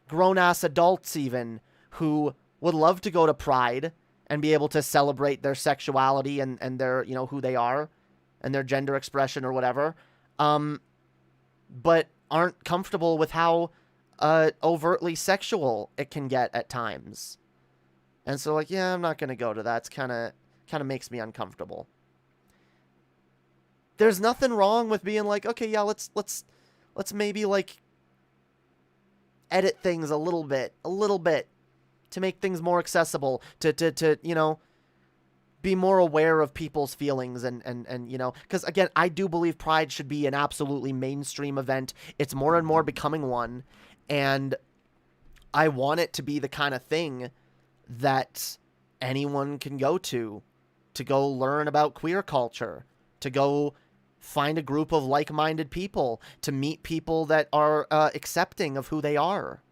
grown-ass adults even, who would love to go to Pride and be able to celebrate their sexuality and their, you know, who they are and their gender expression or whatever, but aren't comfortable with how overtly sexual it can get at times. And so, like, I'm not going to go to that. It's kind of makes me uncomfortable. There's nothing wrong with being like, okay, let's maybe, like, edit things a little bit to make things more accessible, to you know, be more aware of people's feelings and you know, because again, I do believe Pride should be an absolutely mainstream event. It's more and more becoming one, and I want it to be the kind of thing that anyone can go to go learn about queer culture, to go find a group of like-minded people, to meet people that are accepting of who they are.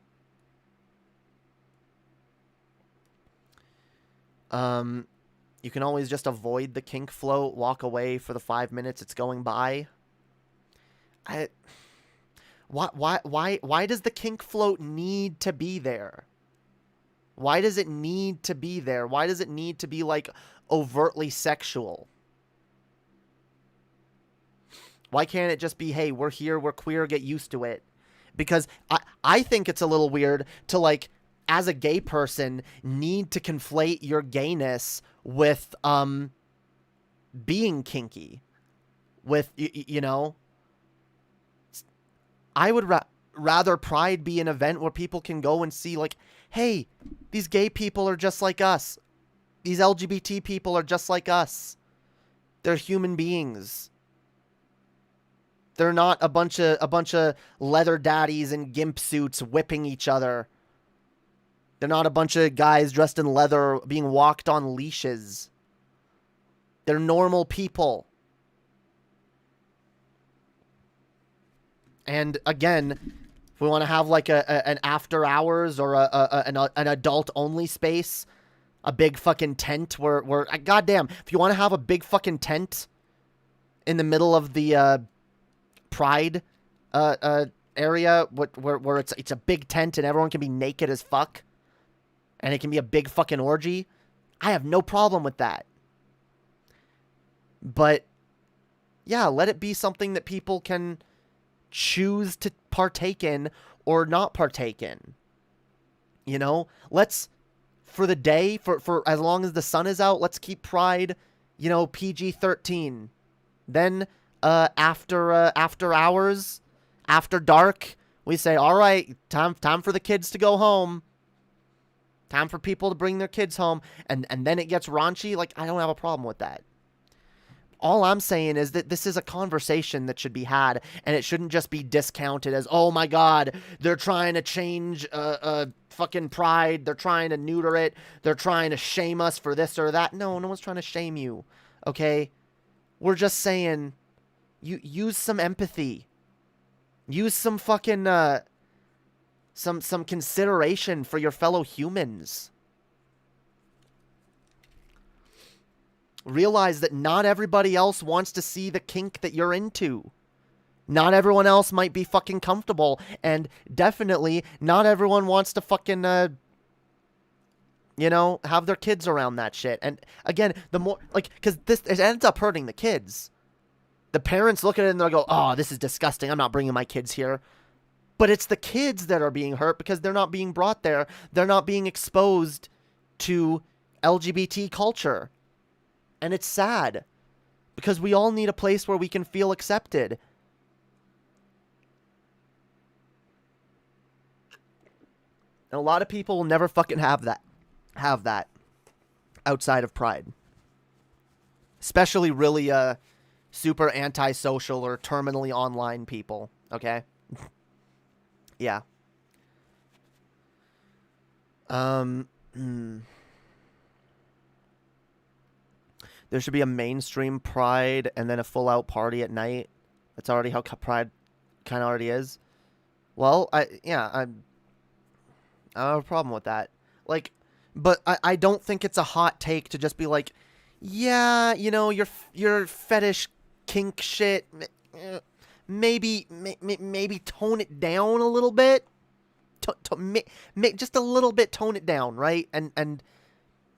You can always just avoid the kink float, walk away for the 5 minutes it's going by. Why does the kink float need to be there? Why does it need to be there? Why does it need to be, like, overtly sexual? Why can't it just be, hey, we're here, we're queer, get used to it? Because I think it's a little weird to, like, as a gay person, need to conflate your gayness with being kinky. With, you know, I would rather Pride be an event where people can go and see, like, hey, these gay people are just like us. These LGBT people are just like us. They're human beings. They're not a bunch of leather daddies in gimp suits whipping each other. They're not a bunch of guys dressed in leather being walked on leashes. They're normal people. And again, if we want to have like an after hours or an adult only space, a big fucking tent where goddamn, if you want to have a big fucking tent in the middle of the Pride area where it's a big tent and everyone can be naked as fuck, and it can be a big fucking orgy, I have no problem with that. But yeah, let it be something that people can choose to partake in or not partake in. You know, let's, for the day, for as long as the sun is out, let's keep Pride, you know, PG-13. Then after hours, after dark, We say, all right, time for the kids to go home. Time for people to bring their kids home. And then it gets raunchy. Like, I don't have a problem with that. All I'm saying is that this is a conversation that should be had, and it shouldn't just be discounted as, oh my God, they're trying to change fucking pride. They're trying to neuter it. They're trying to shame us for this or that. No, no one's trying to shame you, okay? We're just saying, you use some empathy. Use some fucking, some consideration for your fellow humans. Realize that not everybody else wants to see the kink that you're into. Not everyone else might be fucking comfortable. And definitely not everyone wants to fucking, you know, have their kids around that shit. And again, the more, like, because this, it ends up hurting the kids. The parents look at it and they'll go, oh, this is disgusting. I'm not bringing my kids here. But it's the kids that are being hurt because they're not being brought there. They're not being exposed to LGBT culture. And it's sad, because we all need a place where we can feel accepted. And a lot of people will never fucking have that outside of Pride. Especially really super antisocial or terminally online people, okay? Yeah. There should be a mainstream Pride and then a full-out party at night. That's already how Pride kind of already is. Well, I don't have a problem with that. Like, but I don't think it's a hot take to just be like, yeah, you know, your fetish kink shit, maybe tone it down a little bit. Just a little bit, tone it down, right? And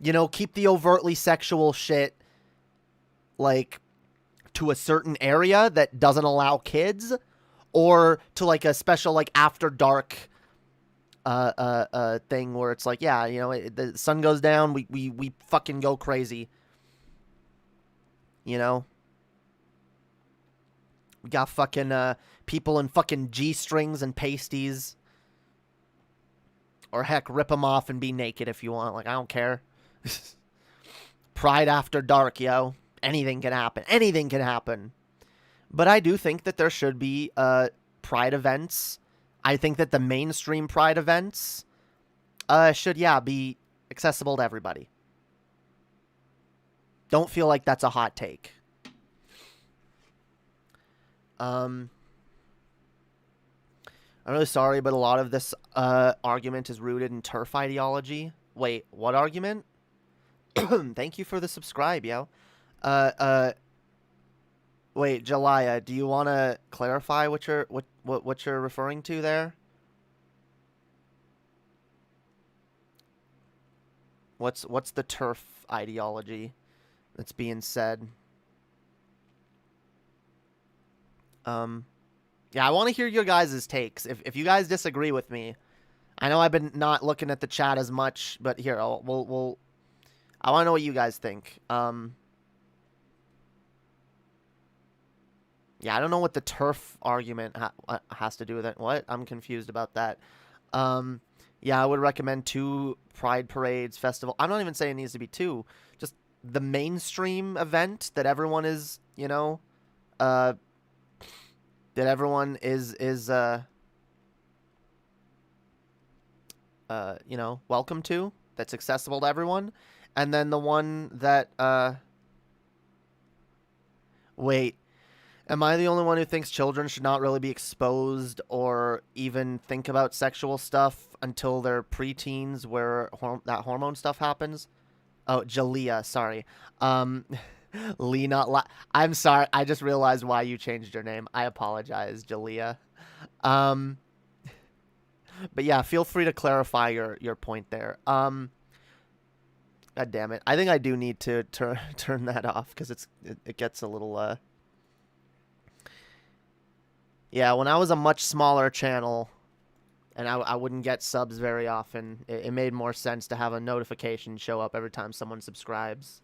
you know, keep the overtly sexual shit, like, to a certain area that doesn't allow kids, or to like a special like after dark thing where it's like, yeah, you know, the sun goes down, we fucking go crazy, you know. We got fucking people in fucking G-strings and pasties, or heck, rip them off and be naked if you want. Like, I don't care. Pride after dark, yo. Anything can happen. Anything can happen. But I do think that there should be Pride events. I think that the mainstream Pride events should, yeah, be accessible to everybody. Don't feel like that's a hot take. I'm really sorry, but a lot of this argument is rooted in TERF ideology. Wait, what argument? Thank you for the subscribe, yo. Wait, Jalaya, do you want to clarify what you're referring to there? What's the TERF ideology that's being said? Yeah, I want to hear your guys' takes. If you guys disagree with me, I know I've been not looking at the chat as much, but here, I want to know what you guys think. Yeah, I don't know what the TERF argument has to do with it. What? I'm confused about that. Yeah, I would recommend 2 Pride parades, festival. I'm not even saying it needs to be 2. Just the mainstream event that everyone is, you know, that everyone is you know, welcome to, that's accessible to everyone. And then the one that, wait, am I the only one who thinks children should not really be exposed or even think about sexual stuff until they're preteens, where that hormone stuff happens? Oh, Jalea, sorry. Lee, not I'm sorry. I just realized why you changed your name. I apologize, Jalea. But yeah, feel free to clarify your point there. God damn it. I think I do need to turn that off, because it gets a little yeah, when I was a much smaller channel and I wouldn't get subs very often, it made more sense to have a notification show up every time someone subscribes.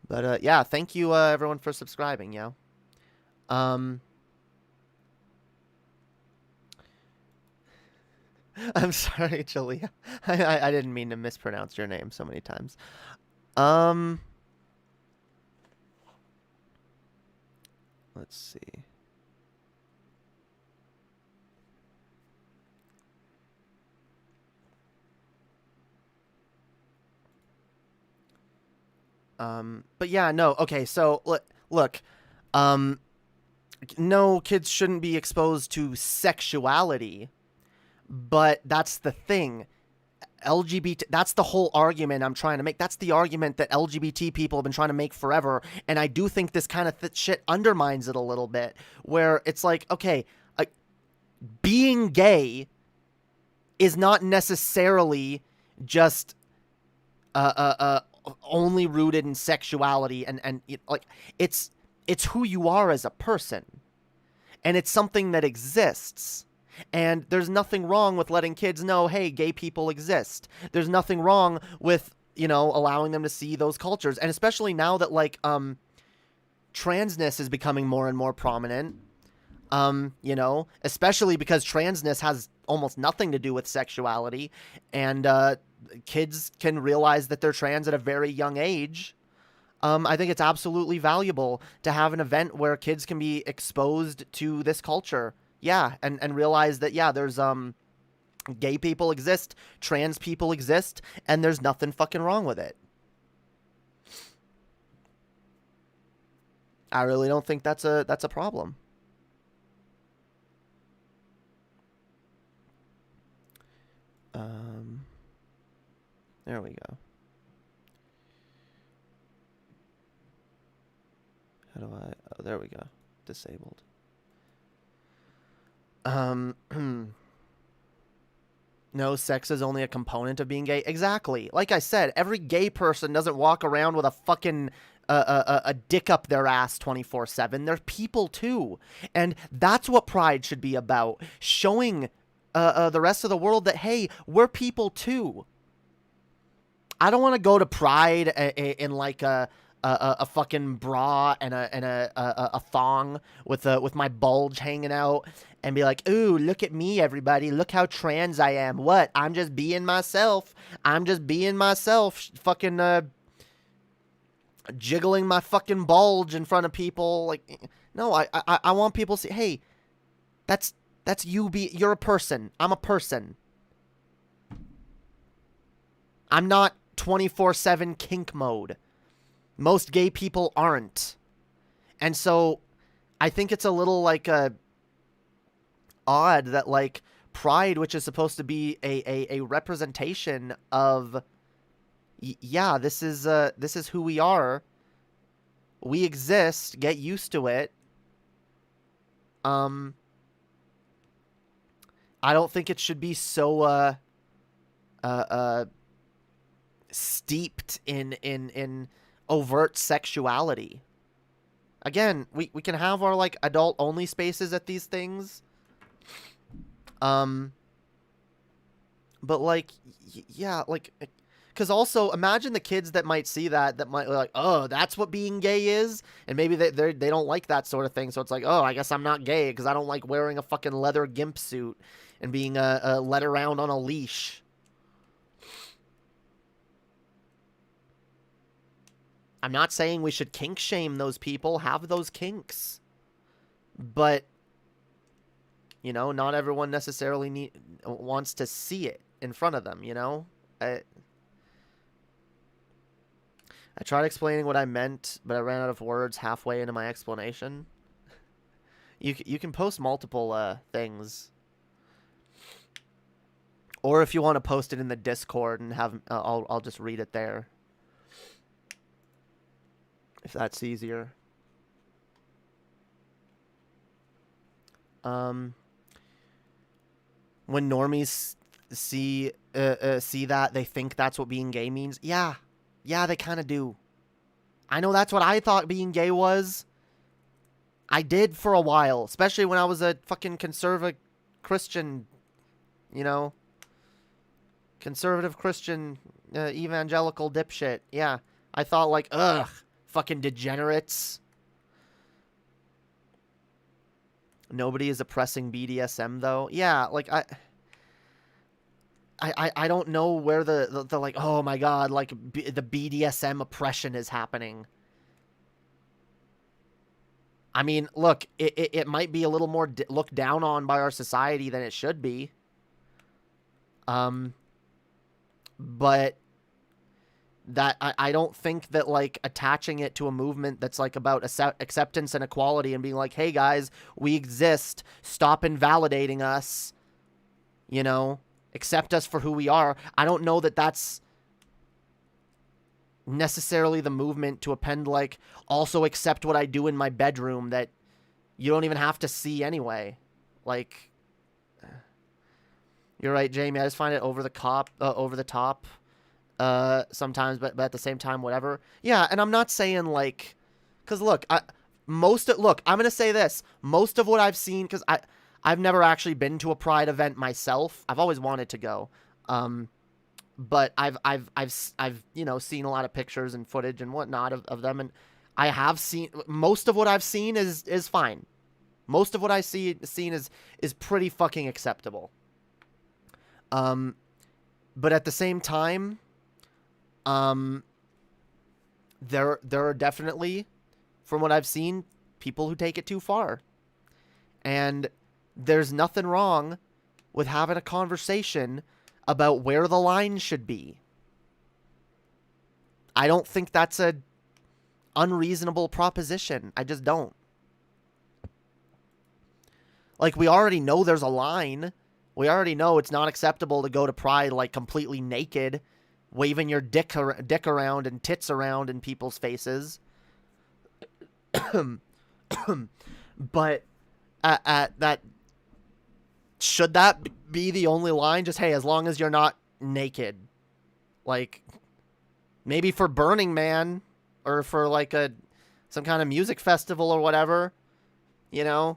But yeah, thank you everyone for subscribing, yo. I'm sorry, Jalea. I didn't mean to mispronounce your name so many times. Um, let's see. But yeah, no. Okay, so look, um, no, kids shouldn't be exposed to sexuality, but that's the thing. LGBT, that's the whole argument I'm trying to make. That's the argument that LGBT people have been trying to make forever. And I do think this kind of shit undermines it a little bit, where it's like, okay, being gay is not necessarily just only rooted in sexuality, and like it's who you are as a person, and it's something that exists. And there's nothing wrong with letting kids know, hey, gay people exist. There's nothing wrong with, allowing them to see those cultures. And especially now that, like, transness is becoming more and more prominent, especially because transness has almost nothing to do with sexuality. And kids can realize that they're trans at a very young age. I think it's absolutely valuable to have an event where kids can be exposed to this culture. Yeah, and realize that, yeah, there's gay people exist, trans people exist, and there's nothing fucking wrong with it. I really don't think that's a problem. There we go. How do I... Oh, there we go. Disabled. No, sex is only a component of being gay. Exactly. Like I said, every gay person doesn't walk around with a fucking a dick up their ass 24/7. They're people too, and that's what pride should be about: showing the rest of the world that, hey, we're people too. I don't want to go to pride in like a fucking bra and a thong with my bulge hanging out and be like, ooh, look at me, everybody. Look how trans I am. What? I'm just being myself. I'm just being myself. Fucking jiggling my fucking bulge in front of people. Like, no, I want people to see, hey, that's you. You're a person. I'm a person. I'm not 24/7 kink mode. Most gay people aren't. And so I think it's a little like odd that, like, pride, which is supposed to be a representation of, yeah, this is who we are. We exist. Get used to it. I don't think it should be so steeped in overt sexuality. Again, we can have our, like, adult only spaces at these things. But, like, yeah, like, because also imagine the kids that might see that might be like, oh, that's what being gay is, and maybe they don't like that sort of thing. So it's like, oh, I guess I'm not gay because I don't like wearing a fucking leather gimp suit and being led around on a leash. I'm not saying we should kink shame those people. Have those kinks. But, not everyone necessarily wants to see it in front of them, I tried explaining what I meant, but I ran out of words halfway into my explanation. You can post multiple things. Or if you want to post it in the Discord and have... I'll just read it there. If that's easier. When normies see that, they think that's what being gay means. Yeah, they kind of do. I know that's what I thought being gay was. I did for a while, especially when I was a fucking conservative Christian, conservative Christian evangelical dipshit. Yeah, I thought, like, ugh. Fucking degenerates. Nobody is oppressing BDSM, though. Yeah, like, I don't know where the like, oh my god, like the BDSM oppression is happening. I mean, look, it might be a little more looked down on by our society than it should be. But that I don't think that like attaching it to a movement that's like about acceptance and equality and being like, hey guys, we exist, stop invalidating us, you know, accept us for who we are. I don't know that that's necessarily the movement to append like, also accept what I do in my bedroom that you don't even have to see anyway. Like, you're right, Jamie. I just find it over the top sometimes, but at the same time, whatever. Yeah, and I'm not saying like, because look, I'm gonna say this. Most of what I've seen, because I've never actually been to a Pride event myself. I've always wanted to go, but I've you know, seen a lot of pictures and footage and whatnot of them, and I have seen most of what I've seen is fine. Most of what I've seen is pretty fucking acceptable. But at the same time, there are definitely, from what I've seen, people who take it too far. And there's nothing wrong with having a conversation about where the line should be. I don't think that's a unreasonable proposition. I just don't. Like, we already know there's a line. We already know it's not acceptable to go to Pride like completely naked, waving your dick around and tits around in people's faces. But at that, should that be the only line? Just, hey, as long as you're not naked. Like, maybe for Burning Man or for like some kind of music festival or whatever, you know?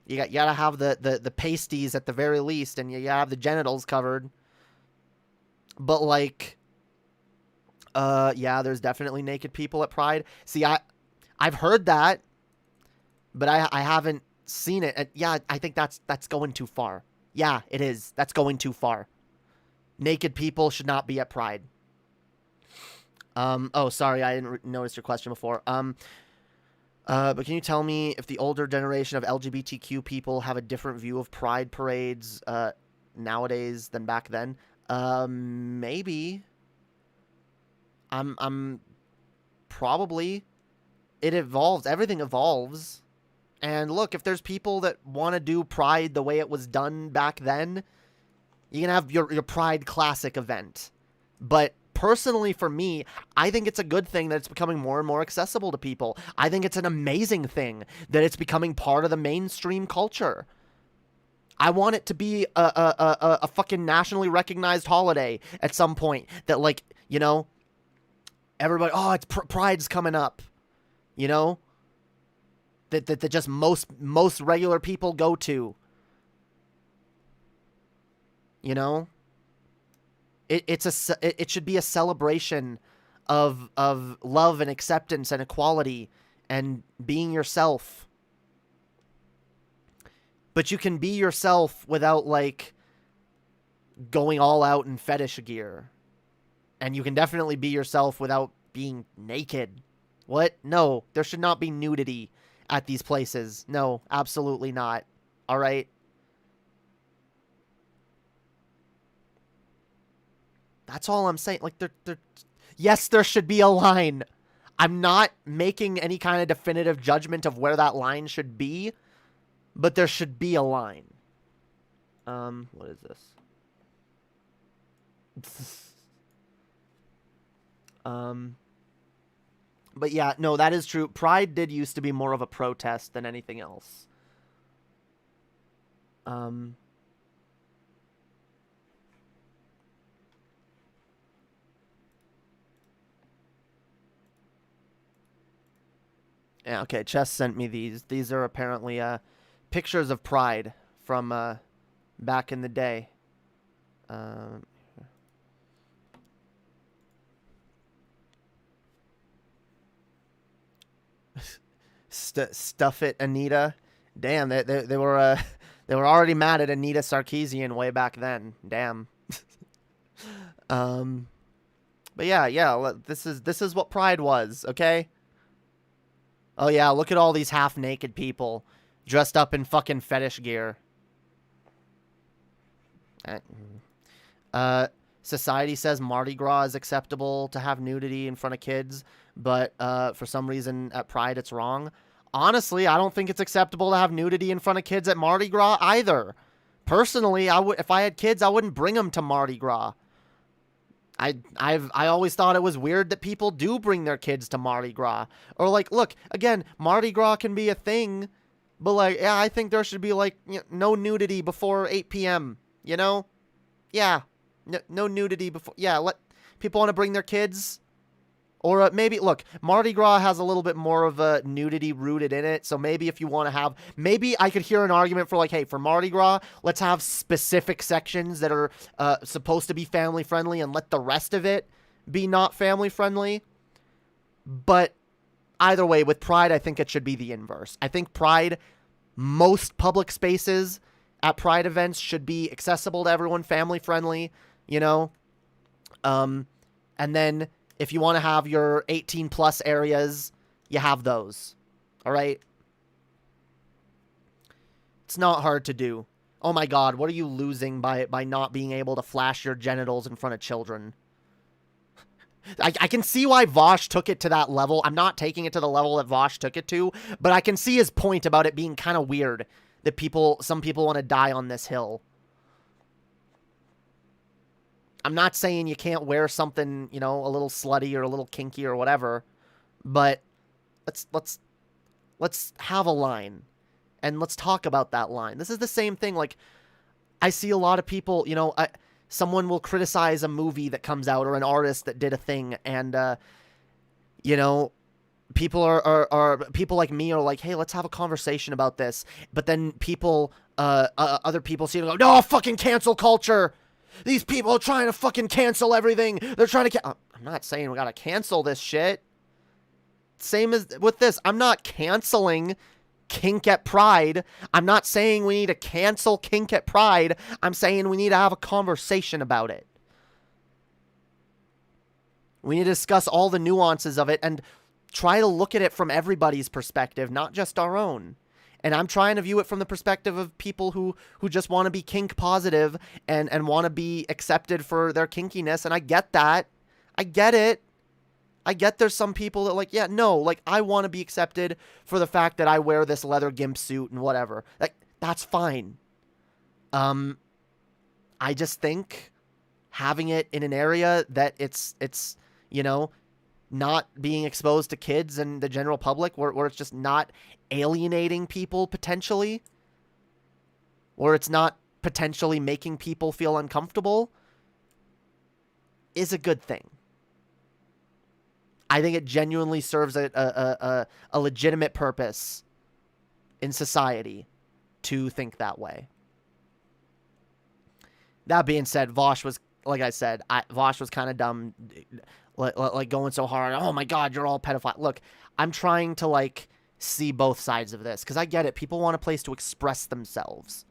You gotta have the pasties at the very least, and you gotta have the genitals covered. But like, yeah, there's definitely naked people at Pride. See, I've heard that, but I haven't seen it. And yeah, I think that's going too far. Yeah, it is. That's going too far. Naked people should not be at Pride. Oh, sorry, I didn't notice your question before. But can you tell me if the older generation of LGBTQ people have a different view of Pride parades nowadays than back then? Maybe. I'm probably. It evolves. Everything evolves. And look, if there's people that want to do Pride the way it was done back then, you can have your Pride Classic event. But personally, for me, I think it's a good thing that it's becoming more and more accessible to people. I think it's an amazing thing that it's becoming part of the mainstream culture. I want it to be a fucking nationally recognized holiday at some point that, like, you know, everybody, oh, it's Pride's coming up, you know, that just most regular people go to, you know. It should be a celebration of love and acceptance and equality and being yourself. But you can be yourself without like going all out in fetish gear. And you can definitely be yourself without being naked. What? No, there should not be nudity at these places. No, absolutely not. All right? That's all I'm saying. Like, yes, there should be a line. I'm not making any kind of definitive judgment of where that line should be, but there should be a line. What is this? But yeah, no, that is true. Pride did used to be more of a protest than anything else. Yeah, okay, Chess sent me these. These are apparently pictures of Pride from back in the day. Stuff it, Anita. Damn, they were already mad at Anita Sarkeesian way back then. Damn. But yeah, this is what Pride was, okay? Oh yeah, look at all these half-naked people dressed up in fucking fetish gear. Society says Mardi Gras is acceptable to have nudity in front of kids, but for some reason at Pride it's wrong. Honestly, I don't think it's acceptable to have nudity in front of kids at Mardi Gras either. Personally, if I had kids, I wouldn't bring them to Mardi Gras. I always thought it was weird that people do bring their kids to Mardi Gras. Or like, look, again, Mardi Gras can be a thing, but like, yeah, I think there should be like no nudity before 8 p.m., you know? Yeah. No nudity before. Yeah, let people want to bring their kids. Or maybe, look, Mardi Gras has a little bit more of a nudity rooted in it. So maybe if you want to have, maybe I could hear an argument for like, hey, for Mardi Gras, let's have specific sections that are supposed to be family friendly and let the rest of it be not family friendly. But either way, with Pride, I think it should be the inverse. I think Pride, most public spaces at Pride events should be accessible to everyone, family friendly, you know? And then if you want to have your 18 plus areas, you have those. All right. It's not hard to do. Oh my God. What are you losing by not being able to flash your genitals in front of children? I can see why Vaush took it to that level. I'm not taking it to the level that Vaush took it to, but I can see his point about it being kind of weird that some people want to die on this hill. I'm not saying you can't wear something, you know, a little slutty or a little kinky or whatever, but let's have a line and let's talk about that line. This is the same thing. Like, I see a lot of people, you know, someone will criticize a movie that comes out or an artist that did a thing, and you know, people are people like me are like, hey, let's have a conversation about this. But then people, other people see it and go, no, fucking cancel culture. These people are trying to fucking cancel everything. They're trying to I'm not saying we gotta cancel this shit. Same as with this. I'm not canceling Kink at Pride. I'm not saying we need to cancel Kink at Pride. I'm saying we need to have a conversation about it. We need to discuss all the nuances of it and try to look at it from everybody's perspective, not just our own. And I'm trying to view it from the perspective of people who just want to be kink positive and want to be accepted for their kinkiness. And I get that. I get it. I get there's some people that like, yeah, no, like I want to be accepted for the fact that I wear this leather gimp suit and whatever. Like, that's fine. I just think having it in an area that it's, you know, not being exposed to kids and the general public, where it's just not alienating people potentially, or it's not potentially making people feel uncomfortable, is a good thing. I think it genuinely serves a legitimate purpose in society to think that way. That being said, Vaush was, like I said, Vaush was kind of dumb, like going so hard. Oh my God, you're all pedophile. Look, I'm trying to like see both sides of this because I get it. People want a place to express themselves.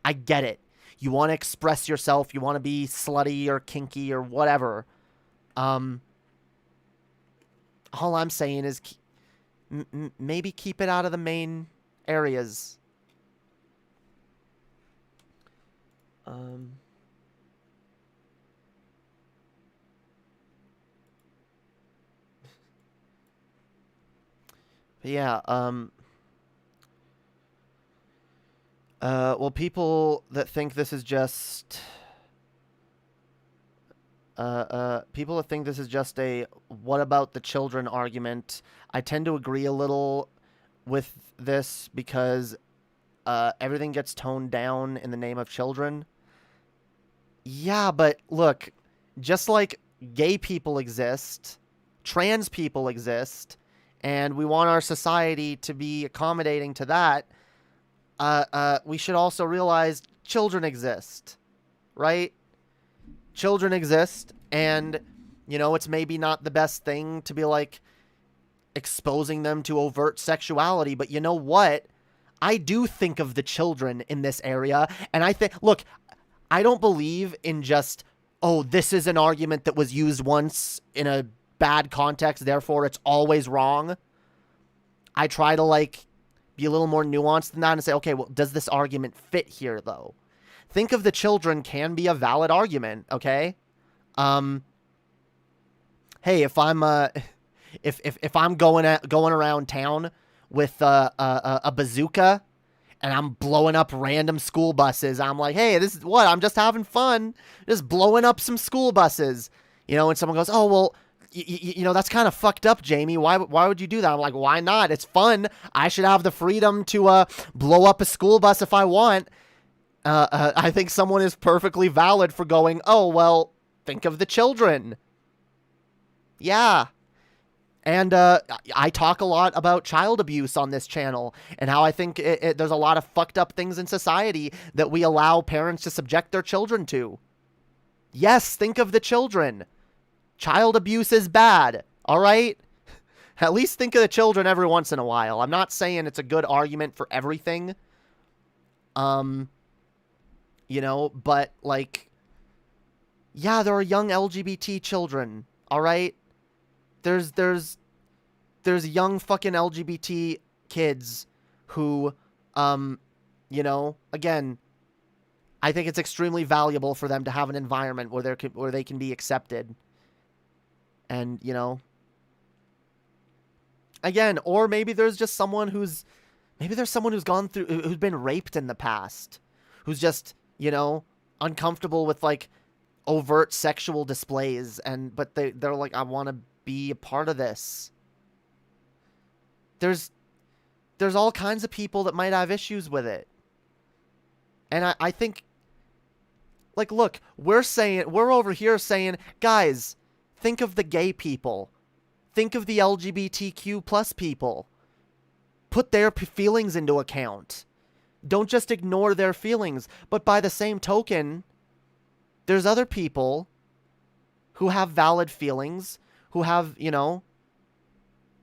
I get it. You want to express yourself. You want to be slutty or kinky or whatever. All I'm saying is maybe keep it out of the main areas. Yeah, well, people that think this is just, people that think this is just a what about the children argument, I tend to agree a little with this because, everything gets toned down in the name of children. Yeah, but look, just like gay people exist, trans people exist, and we want our society to be accommodating to that, we should also realize children exist, right? Children exist, and, you know, it's maybe not the best thing to be, like, exposing them to overt sexuality, but you know what? I do think of the children in this area, and I think, look, I don't believe in just, oh, this is an argument that was used once in a bad context, therefore it's always wrong. I try to, like, be a little more nuanced than that and say, okay, well, does this argument fit here, though? Think of the children can be a valid argument, okay? Hey, if I'm if I'm going around town with a bazooka and I'm blowing up random school buses, I'm like, hey, this is what, I'm just having fun, just blowing up some school buses, you know. And someone goes, oh, well, you know, that's kind of fucked up, Jamie. Why would you do that? I'm like, why not? It's fun. I should have the freedom to blow up a school bus if I want. I think someone is perfectly valid for going, oh, well, think of the children. Yeah. And I talk a lot about child abuse on this channel and how I think there's a lot of fucked up things in society that we allow parents to subject their children to. Yes, think of the children. Child abuse is bad, all right? At least think of the children every once in a while. I'm not saying it's a good argument for everything. You know, but, like, yeah, there are young LGBT children, all right? There's young fucking LGBT kids who, you know, again, I think it's extremely valuable for them to have an environment where they can be accepted. And, you know, again, or maybe there's just someone who's gone through, who's been raped in the past, who's just, you know, uncomfortable with, like, overt sexual displays, but they're like, I want to be a part of this. There's all kinds of people that might have issues with it. And I think, like, look, we're over here saying, guys, think of the gay people. Think of the LGBTQ plus people. Put their feelings into account. Don't just ignore their feelings. But by the same token, there's other people who have valid feelings, who have, you know,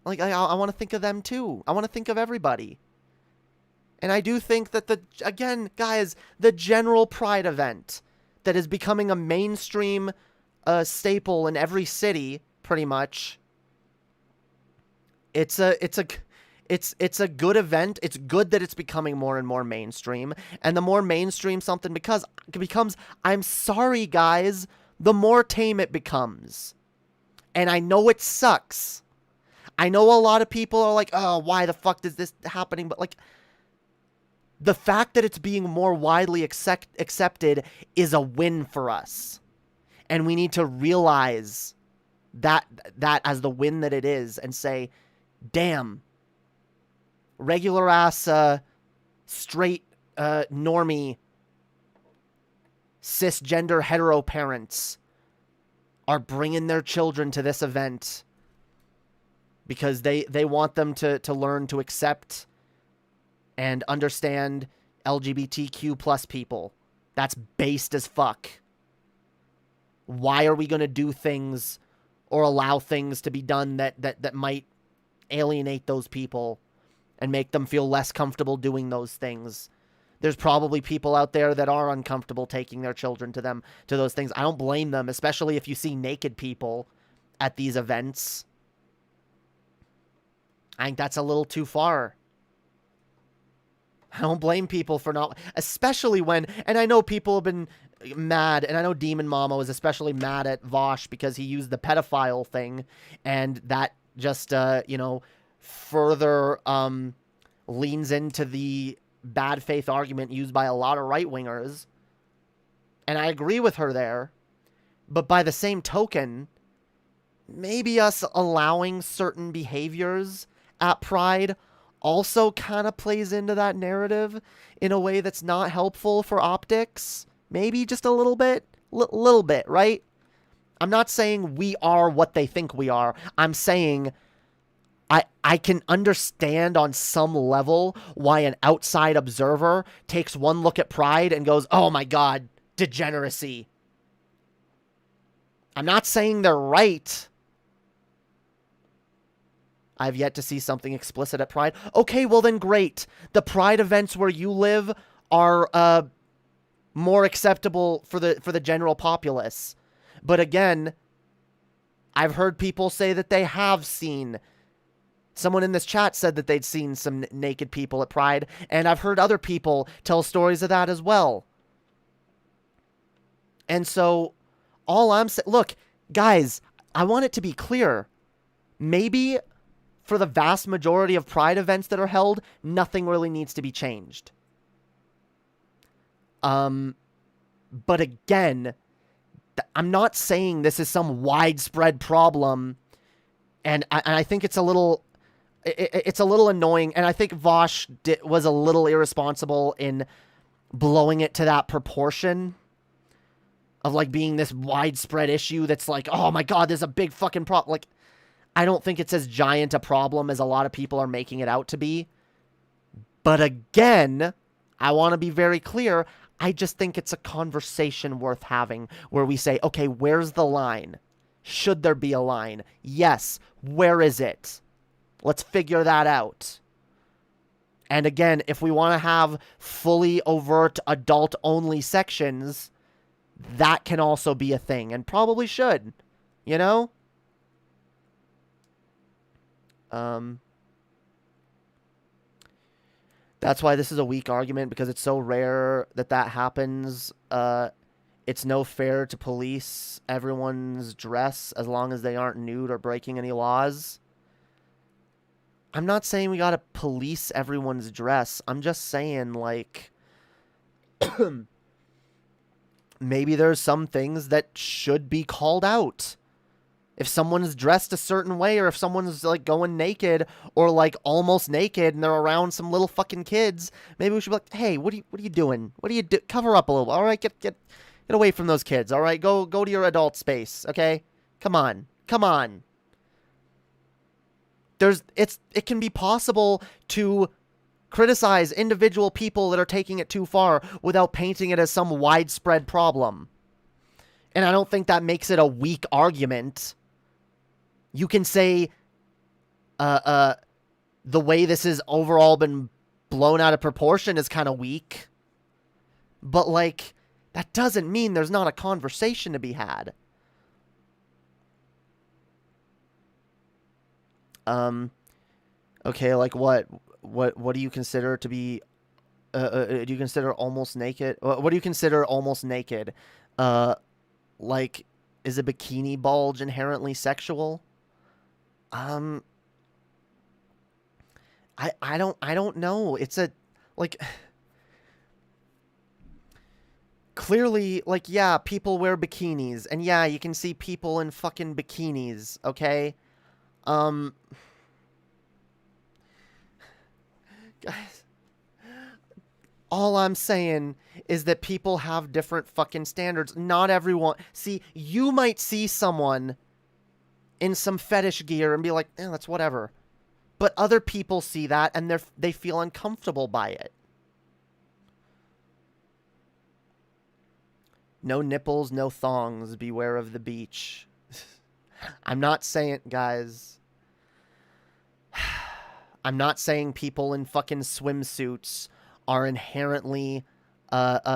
like, I want to think of them too. I want to think of everybody. And I do think that again, guys, the general Pride event that is becoming a mainstream staple in every city, pretty much. It's a good event. It's good that it's becoming more and more mainstream. And the more mainstream something becomes, I'm sorry, guys, the more tame it becomes. And I know it sucks. I know a lot of people are like, oh, why the fuck is this happening? But, like, the fact that it's being more widely accepted is a win for us. And we need to realize that as the win that it is and say, damn, regular ass, straight, normie, cisgender hetero parents are bringing their children to this event because they want them to learn to accept and understand LGBTQ plus people. That's based as fuck. Why are we going to do things or allow things to be done that might alienate those people and make them feel less comfortable doing those things? There's probably people out there that are uncomfortable taking their children to those things. I don't blame them, especially if you see naked people at these events. I think that's a little too far. I don't blame people for not, especially when, and I know people have been mad, and I know Demon Mama was especially mad at Vaush because he used the pedophile thing, and that just, you know, further leans into the bad faith argument used by a lot of right-wingers. And I agree with her there. But by the same token, maybe us allowing certain behaviors at Pride also kind of plays into that narrative in a way that's not helpful for optics. Maybe just a little bit. Little bit, right? I'm not saying we are what they think we are. I'm saying I can understand on some level why an outside observer takes one look at Pride and goes, oh my God, degeneracy. I'm not saying they're right. I've yet to see something explicit at Pride. Okay, well then great. The Pride events where you live are more acceptable for the general populace. But again, I've heard people say that they have seen. Someone in this chat said that they'd seen some naked people at Pride, and I've heard other people tell stories of that as well. And so, all I'm saying, look, guys, I want it to be clear. Maybe for the vast majority of Pride events that are held, nothing really needs to be changed. But again, I'm not saying this is some widespread problem, and I think it's a little... It's a little annoying, and I think Vaush was a little irresponsible in blowing it to that proportion of, like, being this widespread issue that's like, oh my god, there's a big fucking problem. Like, I don't think it's as giant a problem as a lot of people are making it out to be. But again, I want to be very clear, I just think it's a conversation worth having where we say, okay, where's the line? Should there be a line? Yes. Where is it? Let's figure that out. And again, if we want to have fully overt adult-only sections, that can also be a thing, and probably should, you know? That's why this is a weak argument, because it's so rare that happens. It's no fair to police everyone's dress as long as they aren't nude or breaking any laws. I'm not saying we gotta police everyone's dress. I'm just saying, like, maybe there's some things that should be called out. If someone's dressed a certain way, or if someone's, like, going naked, or, like, almost naked, and they're around some little fucking kids, maybe we should be like, hey, what are you doing? What do you do? Cover up a little. All right, get away from those kids. All right, go to your adult space. Okay, come on. It can be possible to criticize individual people that are taking it too far without painting it as some widespread problem. And I don't think that makes it a weak argument. You can say the way this has overall been blown out of proportion is kind of weak. But, like, that doesn't mean there's not a conversation to be had. Okay, like what do you consider to be, do you consider almost naked? What do you consider almost naked? Like, is a bikini bulge inherently sexual? I don't know. It's a, like, clearly, like, yeah, people wear bikinis, and yeah, you can see people in fucking bikinis, okay? Guys, all I'm saying is that people have different fucking standards. Not everyone. See, you might see someone in some fetish gear and be like, eh, that's whatever. But other people see that and they feel uncomfortable by it. No nipples, no thongs. Beware of the beach. I'm not saying, guys. I'm not saying people in fucking swimsuits are inherently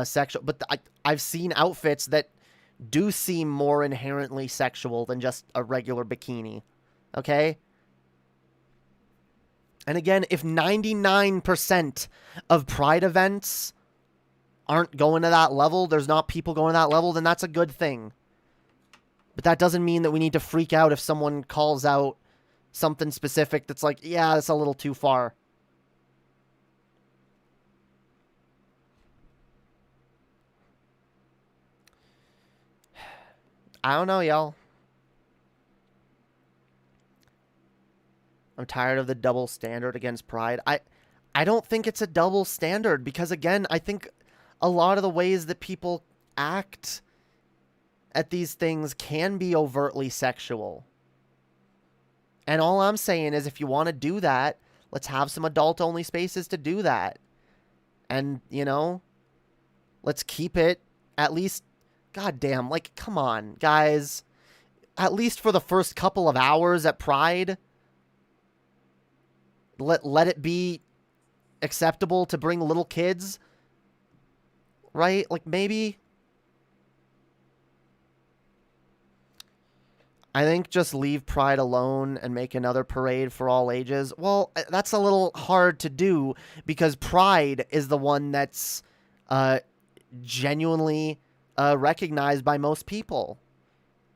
sexual, but I've seen outfits that do seem more inherently sexual than just a regular bikini. Okay? And again, if 99% of Pride events aren't going to that level, there's not people going to that level, then that's a good thing. But that doesn't mean that we need to freak out if someone calls out something specific that's like, yeah, that's a little too far. I don't know, y'all. I'm tired of the double standard against Pride. I don't think it's a double standard because, again, I think a lot of the ways that people act at these things can be overtly sexual. And all I'm saying is if you want to do that, let's have some adult-only spaces to do that. And, you know, let's keep it at least, goddamn, like, come on, guys. At least for the first couple of hours at Pride, let it be acceptable to bring little kids. right? Like, maybe... I think just leave Pride alone and make another parade for all ages. Well, that's a little hard to do because Pride is the one that's genuinely recognized by most people.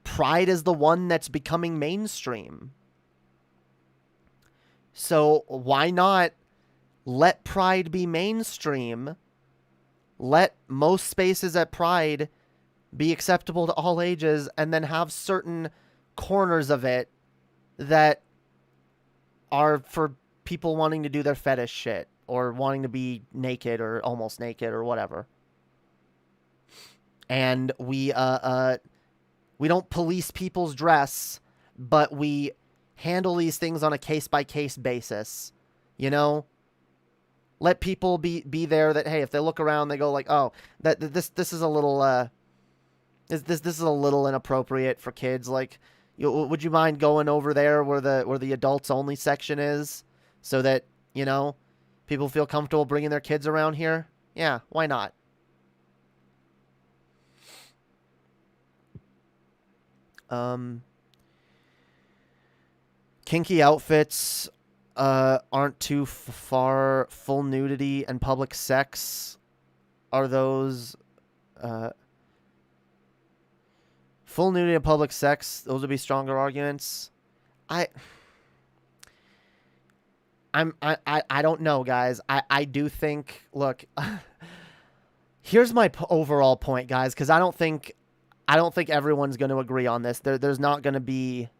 Pride is the one that's becoming mainstream. So why not let Pride be mainstream? Let most spaces at Pride be acceptable to all ages, and then have certain corners of it that are for people wanting to do their fetish shit or wanting to be naked or almost naked or whatever. And we don't police people's dress, but we handle these things on a case-by-case basis. You know? Let people be there that, hey, if they look around, they go like, oh, this is a little this is a little inappropriate for kids. Like, would you mind going over there where the adults only section is, so that, you know, people feel comfortable bringing their kids around here? Yeah, why not? Kinky outfits aren't too far. Full nudity and public sex are those. Full nudity and public sex, those would be stronger arguments. I don't know, guys. I do think, look, here's my overall point, guys, because I don't think everyone's going to agree on this. There's not going to be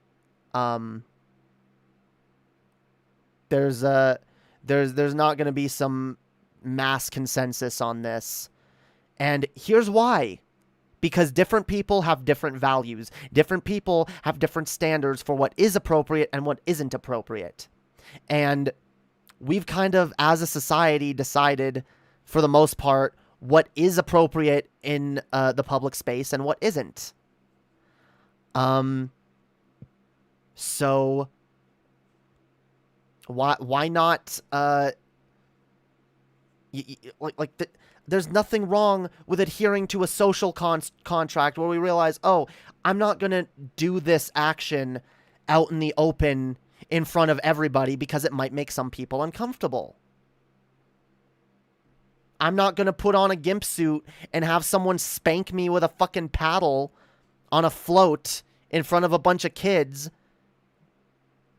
there's not going to be some mass consensus on this. And here's why. Because different people have different values. Different people have different standards for what is appropriate and what isn't appropriate. And we've kind of, as a society, decided, for the most part, what is appropriate in the public space and what isn't. So why not there's nothing wrong with adhering to a social contract where we realize, oh, I'm not going to do this action out in the open in front of everybody because it might make some people uncomfortable. I'm not going to put on a gimp suit and have someone spank me with a fucking paddle on a float in front of a bunch of kids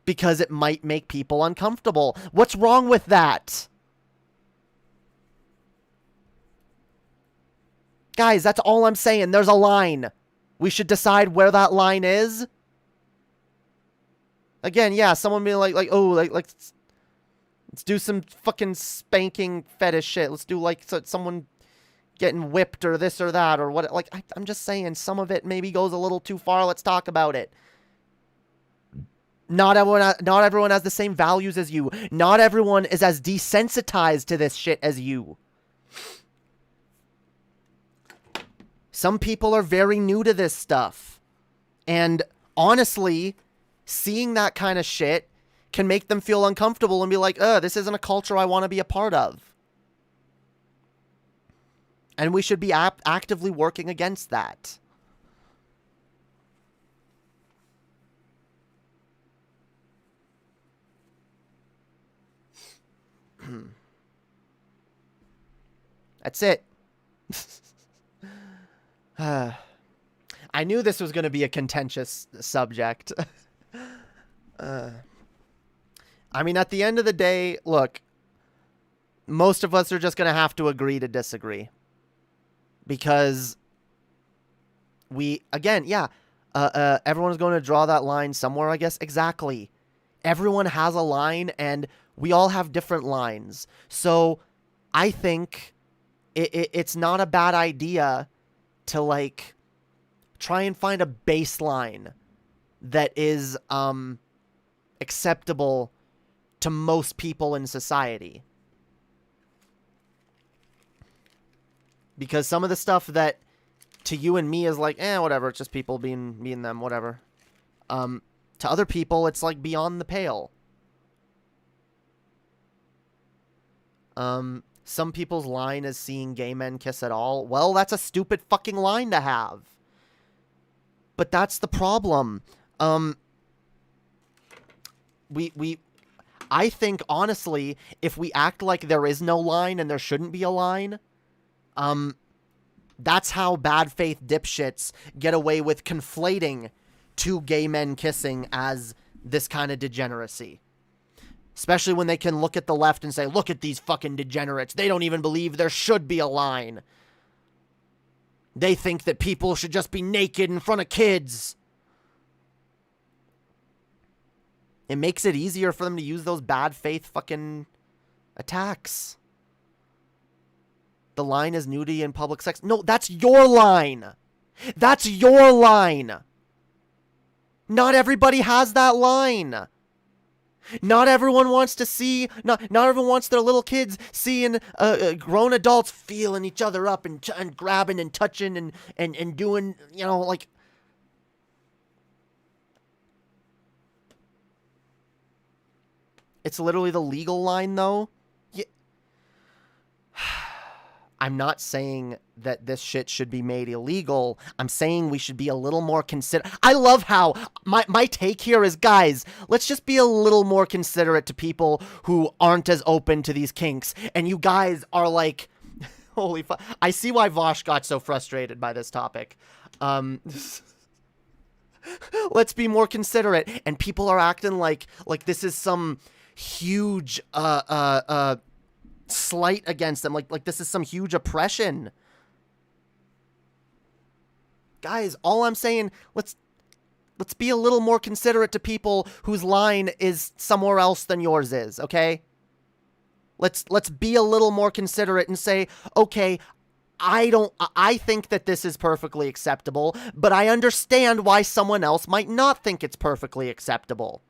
because it might make people uncomfortable. What's wrong with that? Guys, that's all I'm saying. There's a line. We should decide where that line is. Again, yeah, someone being like, oh, like, let's do some fucking spanking fetish shit. Let's do, like, someone getting whipped or this or that or what. Like, I'm just saying some of it maybe goes a little too far. Let's talk about it. Not everyone has the same values as you. Not everyone is as desensitized to this shit as you. Some people are very new to this stuff. And honestly, seeing that kind of shit can make them feel uncomfortable and be like, this isn't a culture I want to be a part of. And we should be actively working against that. That's it. I knew this was going to be a contentious subject. I mean, at the end of the day, look, most of us are just going to have to agree to disagree. Because everyone's going to draw that line somewhere, I guess. Exactly. Everyone has a line, and we all have different lines. So I think it's not a bad idea to, like, try and find a baseline that is acceptable to most people in society. Because some of the stuff that to you and me is like, whatever, it's just people being them, whatever. To other people, it's like beyond the pale. Some people's line is seeing gay men kiss at all. Well, that's a stupid fucking line to have. But that's the problem. I think, honestly, if we act like there is no line and there shouldn't be a line, that's how bad faith dipshits get away with conflating two gay men kissing as this kind of degeneracy. Especially when they can look at the left and say, look at these fucking degenerates. They don't even believe there should be a line. They think that people should just be naked in front of kids. It makes it easier for them to use those bad faith fucking attacks. The line is nudity and public sex. No, that's your line. That's your line. Not everybody has that line. Not everyone wants to see, not everyone wants their little kids seeing grown adults feeling each other up and grabbing and touching and doing, you know, like. It's literally the legal line, though. Yeah. I'm not saying that this shit should be made illegal. I'm saying we should be a little more considerate. I love how my take here is, guys, let's just be a little more considerate to people who aren't as open to these kinks. And you guys are like, holy fuck. I see why Vaush got so frustrated by this topic. Let's be more considerate. And people are acting like this is some huge slight against them, like this is some huge oppression. Guys, all I'm saying, let's be a little more considerate to people whose line is somewhere else than yours is, okay? Let's be a little more considerate and say, okay, I think that this is perfectly acceptable, but I understand why someone else might not think it's perfectly acceptable.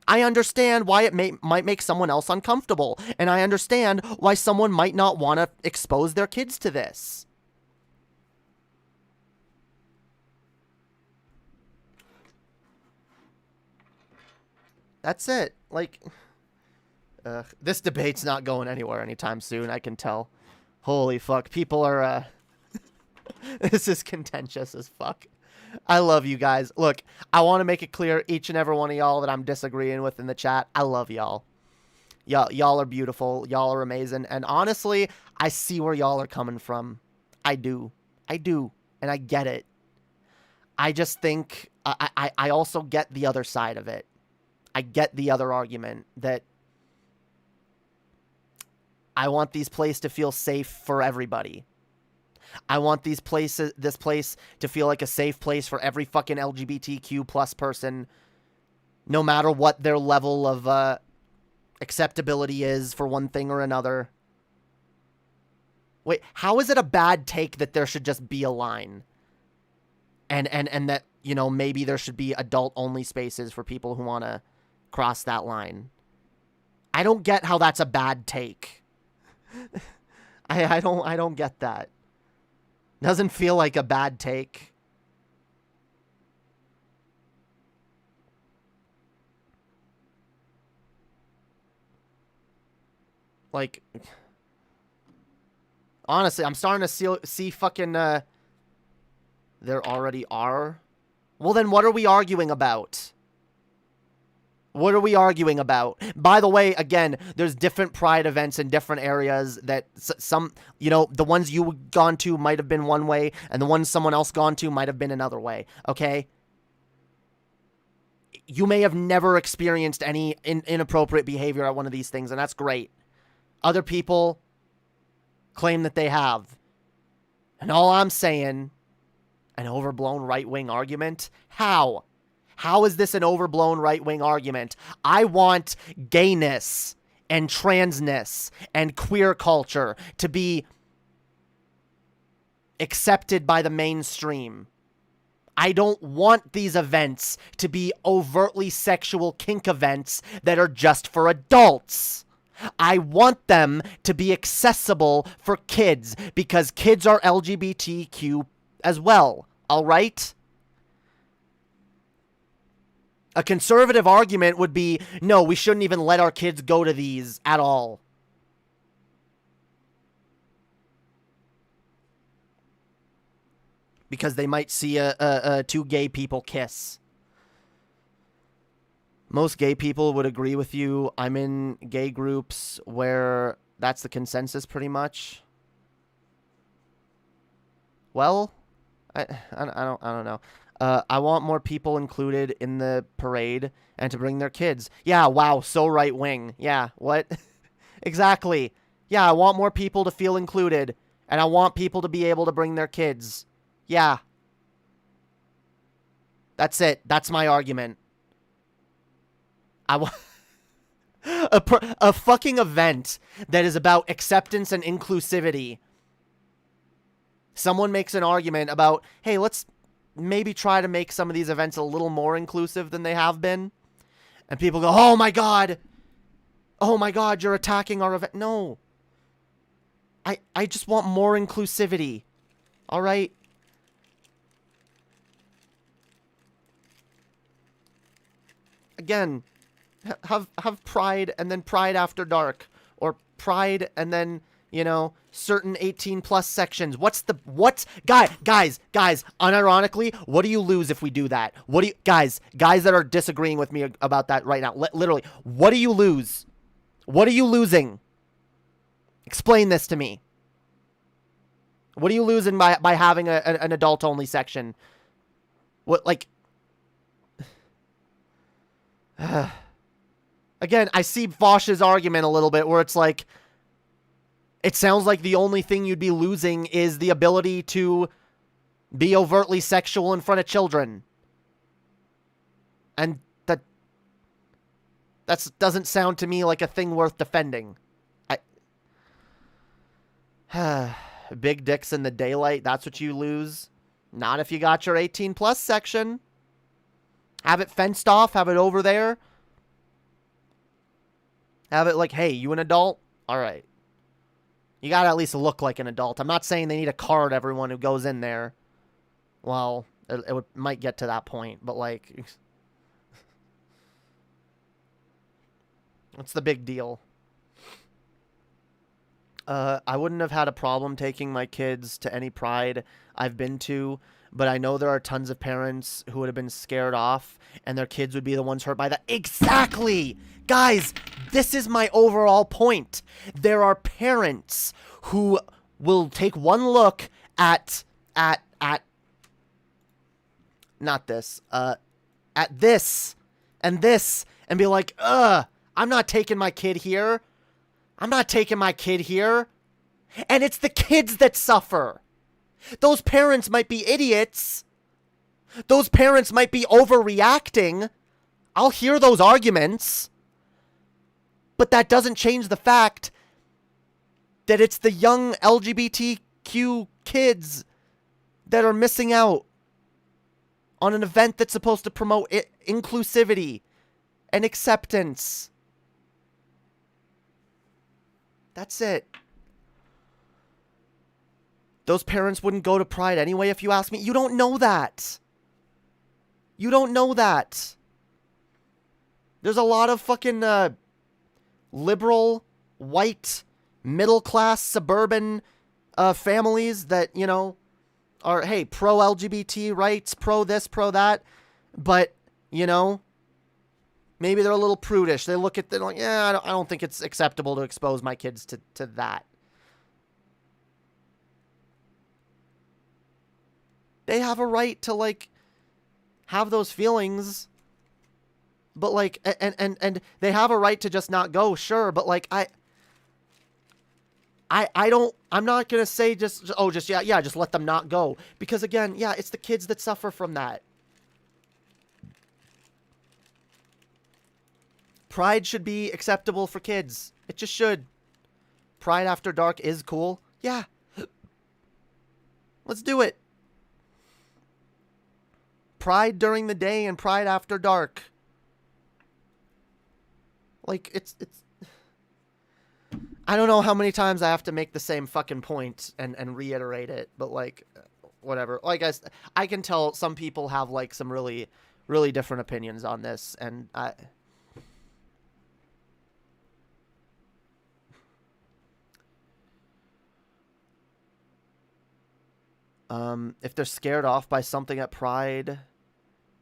I understand why it might make someone else uncomfortable, and I understand why someone might not want to expose their kids to this. That's it. Like, this debate's not going anywhere anytime soon, I can tell. Holy fuck, people are, this is contentious as fuck. I love you guys. Look, I want to make it clear, each and every one of y'all that I'm disagreeing with in the chat, I love y'all. Y'all are beautiful. Y'all are amazing. And honestly, I see where y'all are coming from. I do. And I get it. I just think, I also get the other side of it. I get the other argument that I want these places to feel safe for everybody. I want this place to feel like a safe place for every fucking LGBTQ plus person, no matter what their level of acceptability is for one thing or another. Wait, how is it a bad take that there should just be a line? And that, you know, maybe there should be adult-only spaces for people who want to cross that line. I don't get how that's a bad take. I don't get that. Doesn't feel like a bad take. Like, honestly, I'm starting to see fucking, there already are? Well, then what are we arguing about? What are we arguing about? By the way, again, there's different pride events in different areas that some, you know, the ones you gone to might have been one way, and the ones someone else gone to might have been another way, okay? You may have never experienced any inappropriate behavior at one of these things, and that's great. Other people claim that they have. And all I'm saying, an overblown right-wing argument? How? How is this an overblown right-wing argument? I want gayness and transness and queer culture to be accepted by the mainstream. I don't want these events to be overtly sexual kink events that are just for adults. I want them to be accessible for kids because kids are LGBTQ as well, all right? A conservative argument would be, no, we shouldn't even let our kids go to these at all. because they might see two gay people kiss. Most gay people would agree with you. I'm in gay groups where that's the consensus pretty much. Well, I don't know. I want more people included in the parade and to bring their kids. Yeah, wow, so right wing. Yeah, what? Exactly. Yeah, I want more people to feel included, and I want people to be able to bring their kids. Yeah. That's it. That's my argument. I want a fucking event that is about acceptance and inclusivity. Someone makes an argument about, hey, let's maybe try to make some of these events a little more inclusive than they have been. And people go, oh my God, you're attacking our event. No. I just want more inclusivity. All right? Again, have Pride and then Pride After Dark. Or Pride and then, certain 18 plus sections. Guys, unironically, what do you lose if we do that? Guys that are disagreeing with me about that right now, literally, what do you lose? What are you losing? Explain this to me. What are you losing by having an adult only section? What, like, again, I see Vaush's argument a little bit where it's like, it sounds like the only thing you'd be losing is the ability to be overtly sexual in front of children. And that doesn't sound to me like a thing worth defending. Big dicks in the daylight, that's what you lose. Not if you got your 18 plus section. Have it fenced off, have it over there. Have it like, hey, you an adult? All right. You gotta at least look like an adult. I'm not saying they need to card everyone who goes in there. Well, it might get to that point, but like, what's the big deal? I wouldn't have had a problem taking my kids to any Pride I've been to, but I know there are tons of parents who would have been scared off, and their kids would be the ones hurt by that. Exactly! Guys, this is my overall point. There are parents who will take one look at not this, at this, and be like, I'm not taking my kid here. I'm not taking my kid here. And it's the kids that suffer. Those parents might be idiots. Those parents might be overreacting. I'll hear those arguments. But that doesn't change the fact that it's the young LGBTQ kids that are missing out on an event that's supposed to promote inclusivity and acceptance. That's it. Those parents wouldn't go to Pride anyway, if you ask me. You don't know that. You don't know that. There's a lot of fucking liberal, white, middle-class, suburban families that, are, hey, pro-LGBT rights, pro this, pro that. But, maybe they're a little prudish. They look at it like, yeah, I don't think it's acceptable to expose my kids to that. They have a right to, like, have those feelings. But, like, and they have a right to just not go, sure. But, like, I'm not going to say just let them not go. Because, again, yeah, it's the kids that suffer from that. Pride should be acceptable for kids. It just should. Pride After Dark is cool. Yeah. Let's do it. Pride during the day and Pride After Dark. Like, it's I don't know how many times I have to make the same fucking point and reiterate it, but, like, whatever. Like, I can tell some people have, like, some really, really different opinions on this, and If they're scared off by something at Pride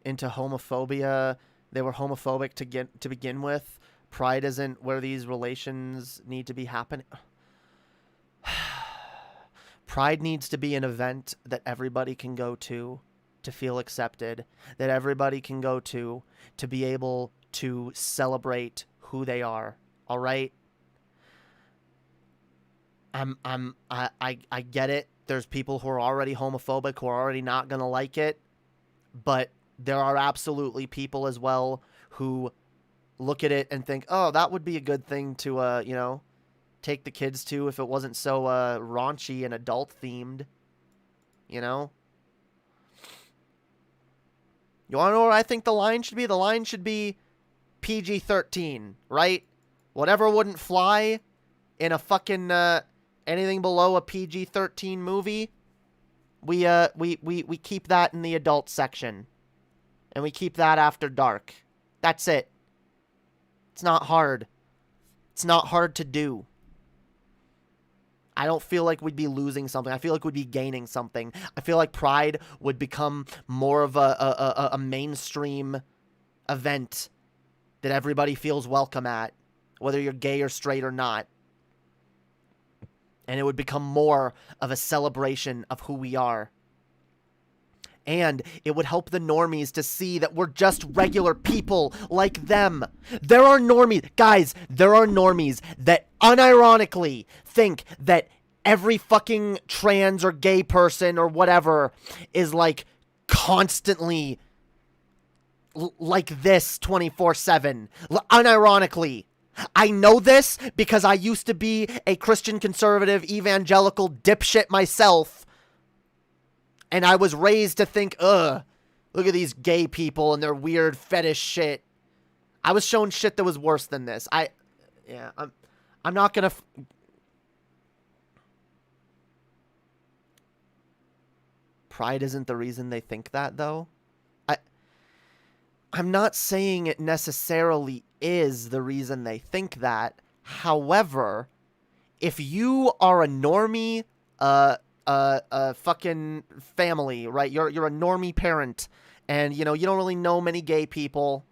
into homophobia, they were homophobic to begin with. Pride isn't where these relations need to be happening. Pride needs to be an event that everybody can go to feel accepted, that everybody can go to be able to celebrate who they are. All right? I get it. There's people who are already homophobic, who are already not going to like it, but there are absolutely people as well who look at it and think, oh, that would be a good thing to, you know, take the kids to if it wasn't so raunchy and adult themed, you know? You want to know where I think the line should be? The line should be PG-13, right? Whatever wouldn't fly in a fucking anything below a PG-13 movie, we keep that in the adult section. And we keep that after dark. That's it. It's not hard. It's not hard to do. I don't feel like we'd be losing something. I feel like we'd be gaining something. I feel like Pride would become more of a mainstream event that everybody feels welcome at, whether you're gay or straight or not. And it would become more of a celebration of who we are. And it would help the normies to see that we're just regular people like them. There are normies, guys, there are normies that unironically think that every fucking trans or gay person or whatever is like constantly like this 24/7. Unironically. I know this because I used to be a Christian conservative evangelical dipshit myself. And I was raised to think, ugh, look at these gay people and their weird fetish shit. I was shown shit that was worse than this. I'm not gonna... Pride isn't the reason they think that, though. I'm not saying it necessarily is the reason they think that. However, if you are a normie, fucking family, right? You're a normie parent, and you know you don't really know many gay people,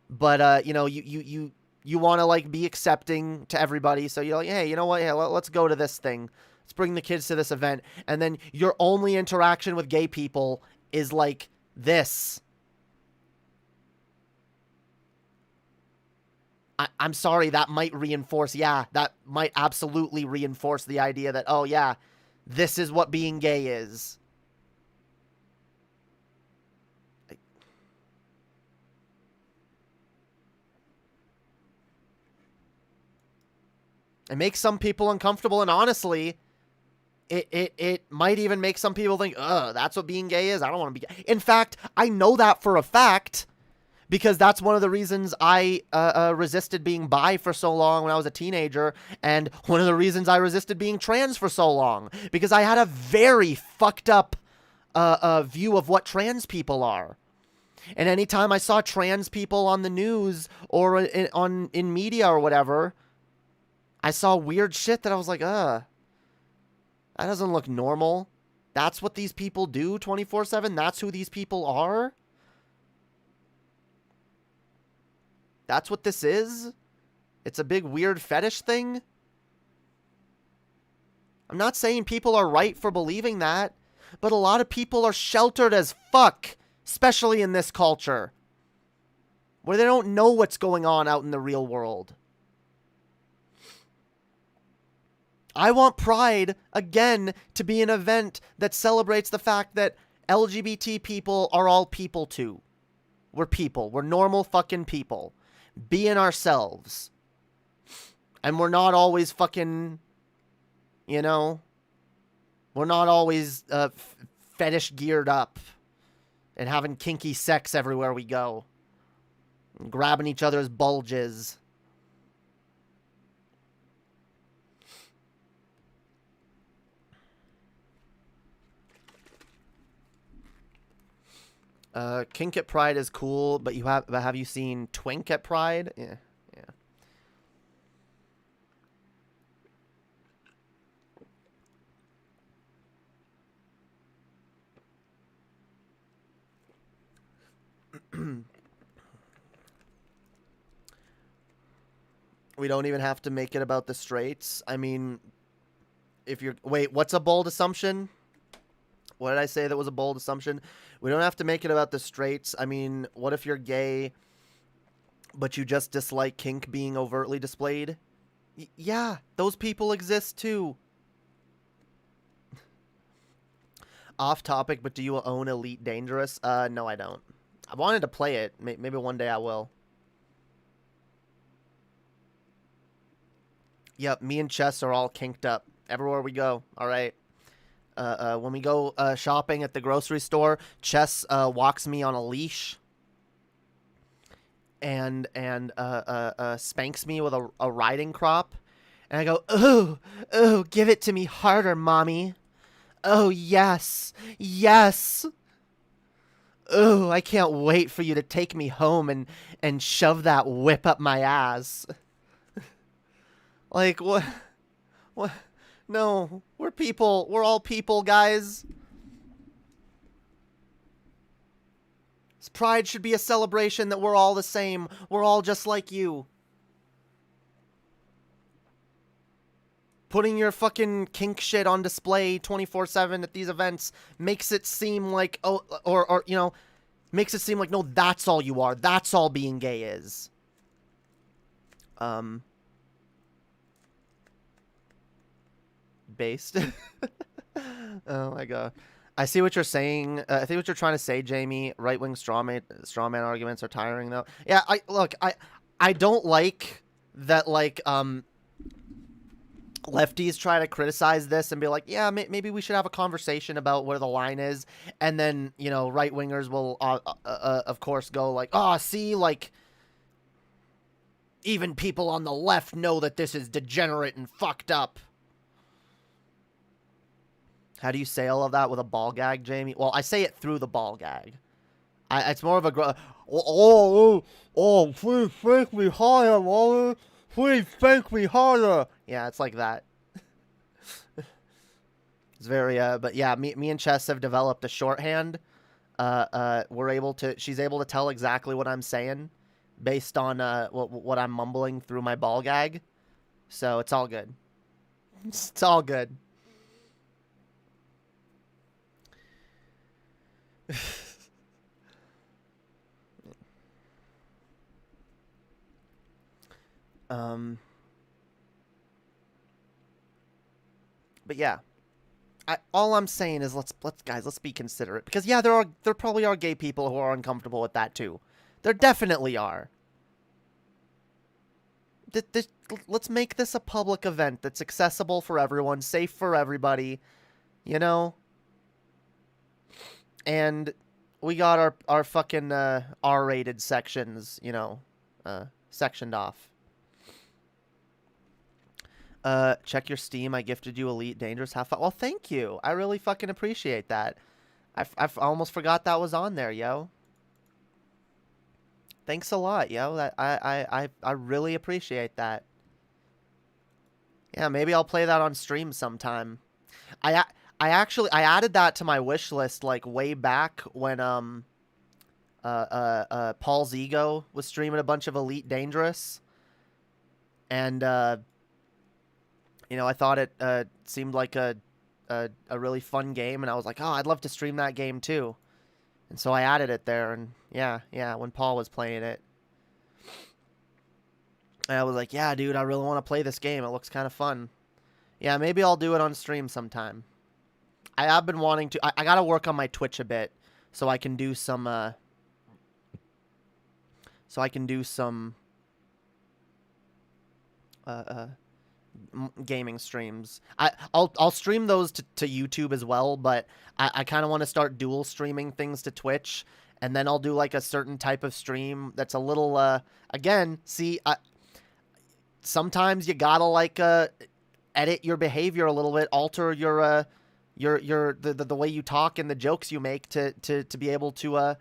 but you know you want to like be accepting to everybody. So you're like, hey, you know what? Yeah, let's go to this thing. Let's bring the kids to this event, and then your only interaction with gay people is like this. I'm sorry, that might reinforce, yeah, that might absolutely reinforce the idea that, oh yeah, this is what being gay is. It makes some people uncomfortable, and honestly, it might even make some people think, ugh, that's what being gay is? I don't want to be gay. In fact, I know that for a fact, because that's one of the reasons I resisted being bi for so long when I was a teenager, and one of the reasons I resisted being trans for so long, because I had a very fucked up view of what trans people are. And anytime I saw trans people on the news or in media or whatever, I saw weird shit that I was like, that doesn't look normal. That's what these people do 24/7? That's who these people are? That's what this is? It's a big weird fetish thing? I'm not saying people are right for believing that, but a lot of people are sheltered as fuck, especially in this culture, where they don't know what's going on out in the real world. I want Pride, again, to be an event that celebrates the fact that LGBT people are all people too. We're people. We're normal fucking people. Being ourselves. And we're not always fucking, you know, we're not always fetish geared up and having kinky sex everywhere we go. And grabbing each other's bulges. Kink at Pride is cool, but have you seen Twink at Pride? Yeah. We don't even have to make it about the straights. I mean, if you're... Wait, what's a bold assumption? What did I say that was a bold assumption? We don't have to make it about the straights. I mean, what if you're gay, but you just dislike kink being overtly displayed? Yeah, those people exist too. Off topic, but do you own Elite Dangerous? No, I don't. I wanted to play it. Maybe one day I will. Yep, me and Chess are all kinked up everywhere we go. All right. When we go shopping at the grocery store, Chess walks me on a leash and spanks me with a riding crop, and I go, "Ooh, ooh, give it to me harder, mommy. Oh yes, yes. Ooh, I can't wait for you to take me home and shove that whip up my ass." Like, what? What? No, we're people. We're all people, guys. Pride should be a celebration that we're all the same. We're all just like you. Putting your fucking kink shit on display 24/7 at these events makes it seem like, oh, or you know, makes it seem like, no, that's all you are. That's all being gay is. Based. Oh my god. I see what you're saying. I think what you're trying to say, Jamie. Right-wing strawman arguments are tiring, though. Yeah, I don't like that, like, lefties try to criticize this and be like, yeah, maybe we should have a conversation about where the line is, and then, you know, right-wingers will, of course, go like, oh, see, like, even people on the left know that this is degenerate and fucked up. How do you say all of that with a ball gag, Jamie? Well, I say it through the ball gag. It's more of a... please spank me harder, Mommy. Please spank me harder. Yeah, it's like that. It's very... but yeah, me and Chess have developed a shorthand. She's able to tell exactly what I'm saying based on what I'm mumbling through my ball gag. So it's all good. It's all good. But yeah, all I'm saying is let's be considerate, because yeah, there probably are gay people who are uncomfortable with that too. There definitely are. Let's make this a public event that's accessible for everyone, safe for everybody, you know. And we got our fucking R-rated sections, you know, sectioned off. Check your Steam. I gifted you Elite Dangerous. Have fun. Well, thank you. I really fucking appreciate that. I almost forgot that was on there, yo. Thanks a lot, yo. I really appreciate that. Yeah, maybe I'll play that on stream sometime. I added that to my wish list like way back when Paul's Ego was streaming a bunch of Elite Dangerous, and you know, I thought it seemed like a really fun game, and I was like, oh, I'd love to stream that game too, and so I added it there, and yeah, when Paul was playing it, I was like, yeah, dude, I really want to play this game. It looks kind of fun. Yeah, maybe I'll do it on stream sometime. I have been wanting to... I gotta work on my Twitch a bit so I can do some... gaming streams. I'll stream those to YouTube as well, but I kind of want to start dual streaming things to Twitch, and then I'll do like a certain type of stream that's a little... again, see... sometimes you gotta like edit your behavior a little bit, alter your the way you talk and the jokes you make to be able to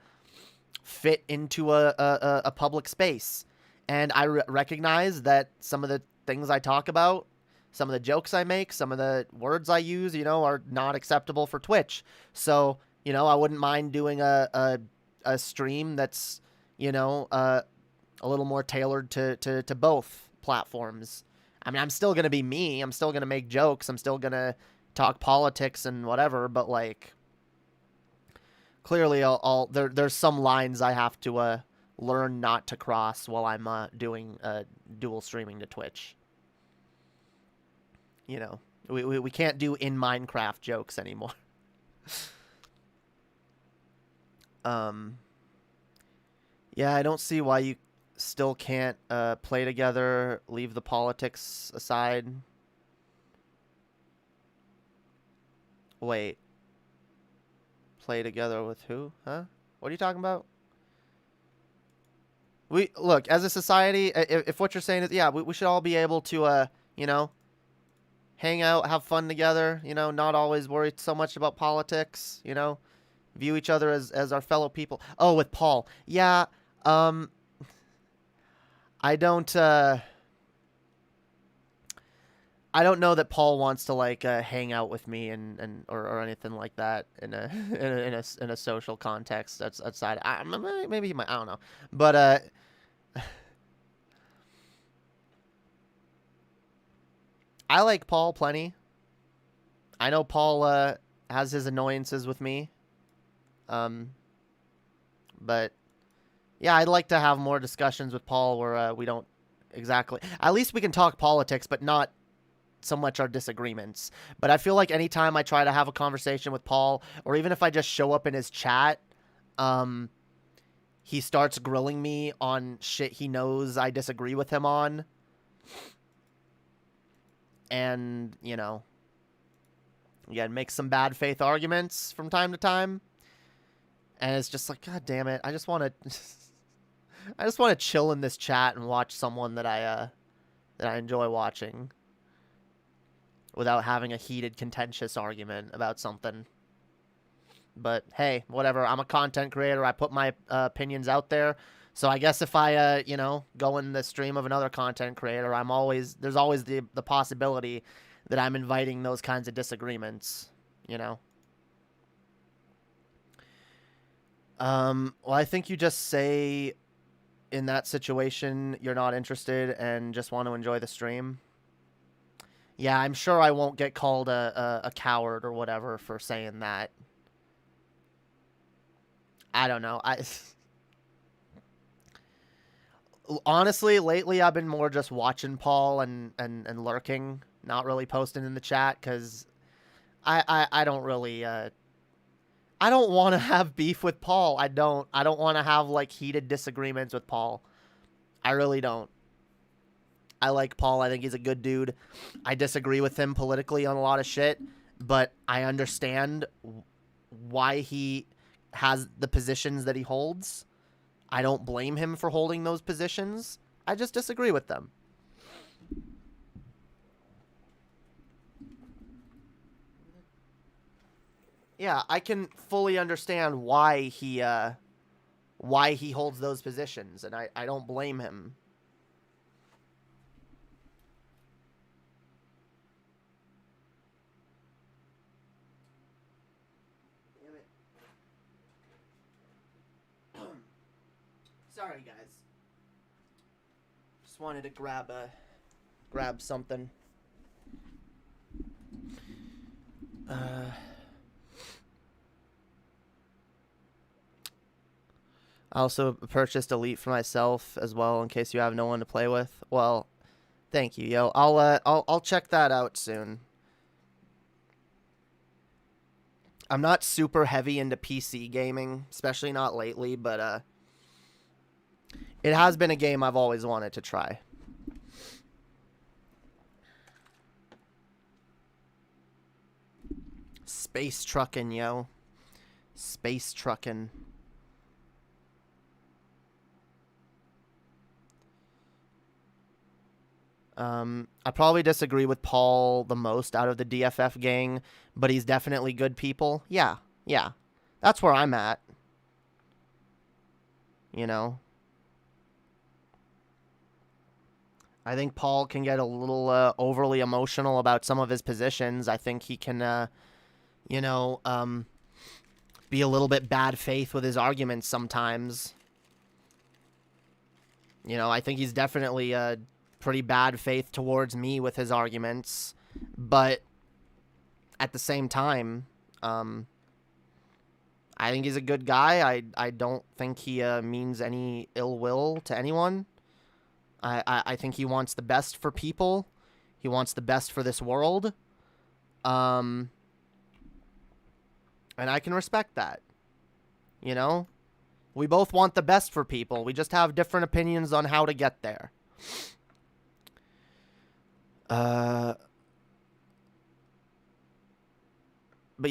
fit into a public space. And I recognize that some of the things I talk about, some of the jokes I make, some of the words I use, you know, are not acceptable for Twitch. So, you know, I wouldn't mind doing a stream that's, you know, a little more tailored to both platforms. I mean, I'm still going to be me. I'm still going to make jokes. I'm still going to talk politics and whatever, but like clearly there's some lines I have to learn not to cross while I'm doing dual streaming to Twitch. You know, we can't do in Minecraft jokes anymore. Yeah, I don't see why you still can't play together, leave the politics aside. Wait. Play together with who? Huh? What are you talking about? We look, as a society, if what you're saying is, yeah, we should all be able to, you know, hang out, have fun together, you know, not always worry so much about politics, you know, view each other as our fellow people. Oh, with Paul. Yeah, I don't know that Paul wants to like hang out with me or anything like that in a social context. That's outside. Maybe he might. I don't know, but I like Paul plenty. I know Paul has his annoyances with me, but yeah, I'd like to have more discussions with Paul where we don't exactly. At least we can talk politics, but not so much our disagreements. But I feel like anytime I try to have a conversation with Paul, or even if I just show up in his chat, he starts grilling me on shit he knows I disagree with him on. And, you know, again, make some bad faith arguments from time to time. And it's just like, God damn it. I just want to chill in this chat and watch someone that I enjoy watching without having a heated, contentious argument about something. But hey, whatever. I'm a content creator. I put my opinions out there. So I guess if I, you know, go in the stream of another content creator, there's always the possibility that I'm inviting those kinds of disagreements, you know. Well, I think you just say in that situation you're not interested and just want to enjoy the stream. Yeah, I'm sure I won't get called a coward or whatever for saying that. I don't know. Honestly, lately I've been more just watching Paul and lurking, not really posting in the chat, because I don't really I don't want to have beef with Paul. I don't want to have like heated disagreements with Paul. I really don't. I like Paul. I think he's a good dude. I disagree with him politically on a lot of shit, but I understand why he has the positions that he holds. I don't blame him for holding those positions. I just disagree with them. Yeah, I can fully understand why he holds those positions, and I don't blame him. Sorry, guys. Just wanted to grab something. I also purchased Elite for myself as well, in case you have no one to play with. Well, thank you, yo. I'll check that out soon. I'm not super heavy into PC gaming, especially not lately, but it has been a game I've always wanted to try. Space trucking, yo. Space trucking. I probably disagree with Paul the most out of the DFF gang, but he's definitely good people. Yeah. That's where I'm at. You know? I think Paul can get a little overly emotional about some of his positions. I think he can, you know, be a little bit bad faith with his arguments sometimes. You know, I think he's definitely pretty bad faith towards me with his arguments, but at the same time, I think he's a good guy. I don't think he means any ill will to anyone. I think he wants the best for people. He wants the best for this world. And I can respect that. You know? We both want the best for people. We just have different opinions on how to get there. But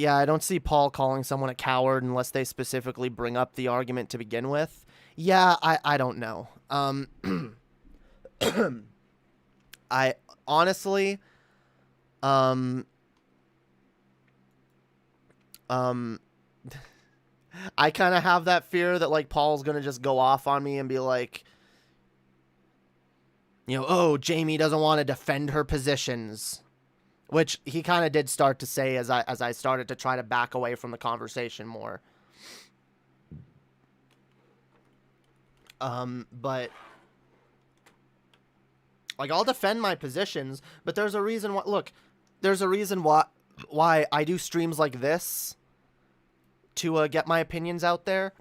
yeah, I don't see Paul calling someone a coward unless they specifically bring up the argument to begin with. Yeah, I don't know. I honestly, I kind of have that fear that, like, Paul's going to just go off on me and be like, you know, oh, Jamie doesn't want to defend her positions, which he kind of did start to say as I started to try to back away from the conversation more. But like, I'll defend my positions, but there's a reason why, look, there's a reason why I do streams like this to get my opinions out there,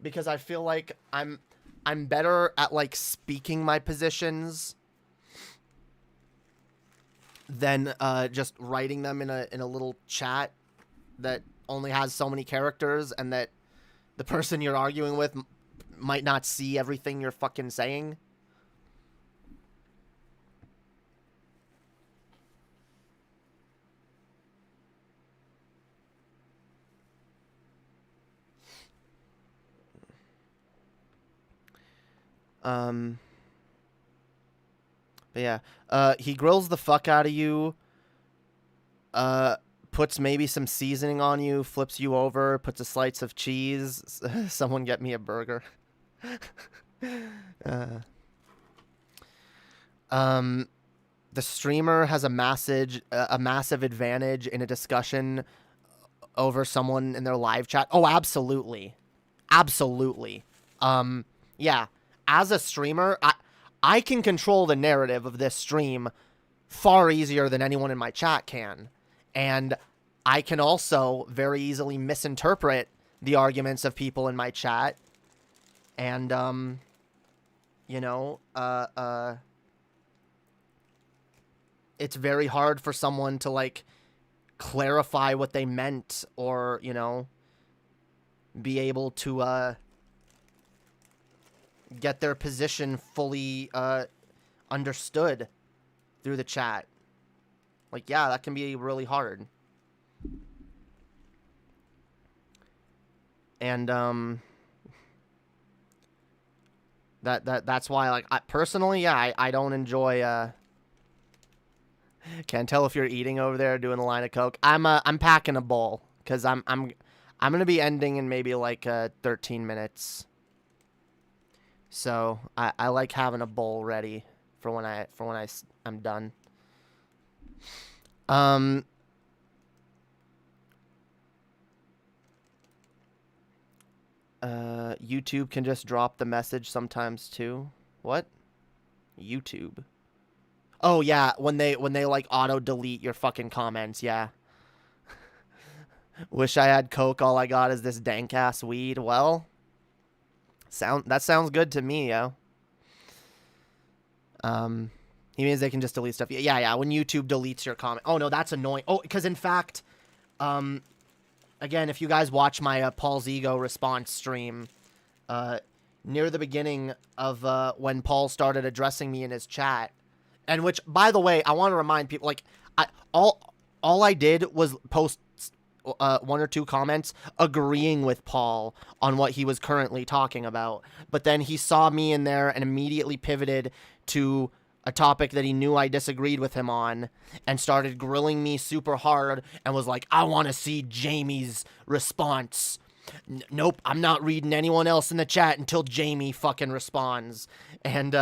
because I feel like I'm better at, like, speaking my positions than just writing them in a little chat that only has so many characters, and that the person you're arguing with might not see everything you're fucking saying. But yeah, he grills the fuck out of you, puts maybe some seasoning on you, flips you over, puts a slice of cheese. Someone get me a burger. The streamer has a massive advantage in a discussion over someone in their live chat. Oh, absolutely. Absolutely. Yeah, as a streamer, I can control the narrative of this stream far easier than anyone in my chat can. And I can also very easily misinterpret the arguments of people in my chat. And, you know, it's very hard for someone to, like, clarify what they meant, or, you know, be able to, get their position fully understood through the chat. Like, yeah, that can be really hard. And that's why, like, personally, yeah, I don't enjoy can't tell if you're eating over there doing a line of coke. I'm packing a bowl cuz I'm going to be ending in maybe like 13 minutes. So I like having a bowl ready for when I'm done. YouTube can just drop the message sometimes too. What? YouTube. Oh yeah, when they like auto delete your fucking comments, yeah. Wish I had coke, all I got is this dank ass weed. Well, that sounds good to me, yo. He means they can just delete stuff. Yeah, when YouTube deletes your comment. Oh no, that's annoying. Oh, because in fact, again, if you guys watch my Paul's Ego response stream, near the beginning of when Paul started addressing me in his chat, and which, by the way, I want to remind people, like, all I did was post one or two comments agreeing with Paul on what he was currently talking about, but then he saw me in there and immediately pivoted to a topic that he knew I disagreed with him on, and started grilling me super hard and was like, I want to see Jamie's response. Nope, I'm not reading anyone else in the chat until Jamie fucking responds. And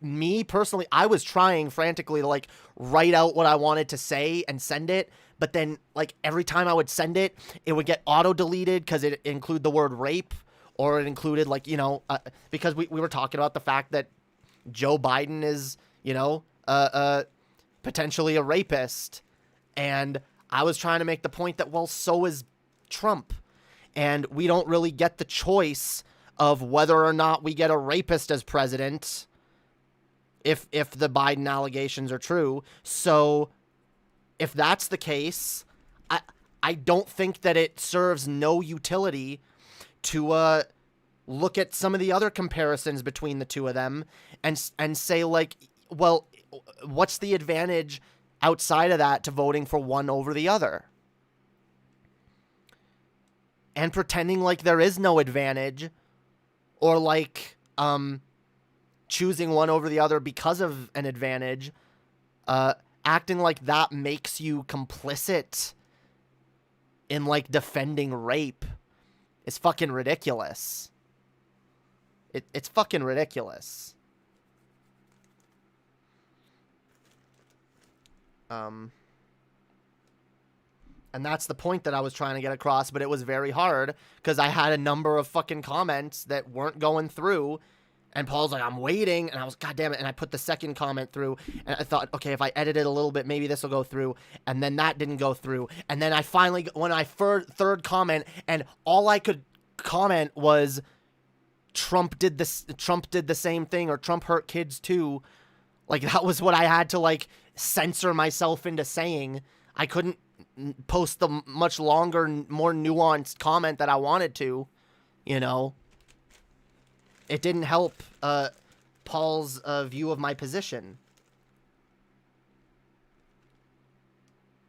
me personally, I was trying frantically to, like, write out what I wanted to say and send it, but then, like, every time I would send it, it would get auto deleted because it include the word rape, or it included like, you know, because we were talking about the fact that Joe Biden is, you know, potentially a rapist. And I was trying to make the point that, well, so is Trump. And we don't really get the choice of whether or not we get a rapist as president if the Biden allegations are true. So if that's the case, I don't think that it serves no utility to look at some of the other comparisons between the two of them and say, like, well, what's the advantage outside of that to voting for one over the other? And pretending like there is no advantage, or like choosing one over the other because of an advantage, acting like that makes you complicit in like defending rape is fucking ridiculous. It's fucking ridiculous. And that's the point that I was trying to get across, but it was very hard because I had a number of fucking comments that weren't going through. And Paul's like, I'm waiting. And I was, God damn it. And I put the second comment through. And I thought, okay, if I edit it a little bit, maybe this will go through. And then that didn't go through. And then I finally, when I third comment, and all I could comment was, Trump did the same thing, or Trump hurt kids too. Like, that was what I had to, like, censor myself into saying. I couldn't post the much longer, more nuanced comment that I wanted to, you know. It didn't help Paul's view of my position.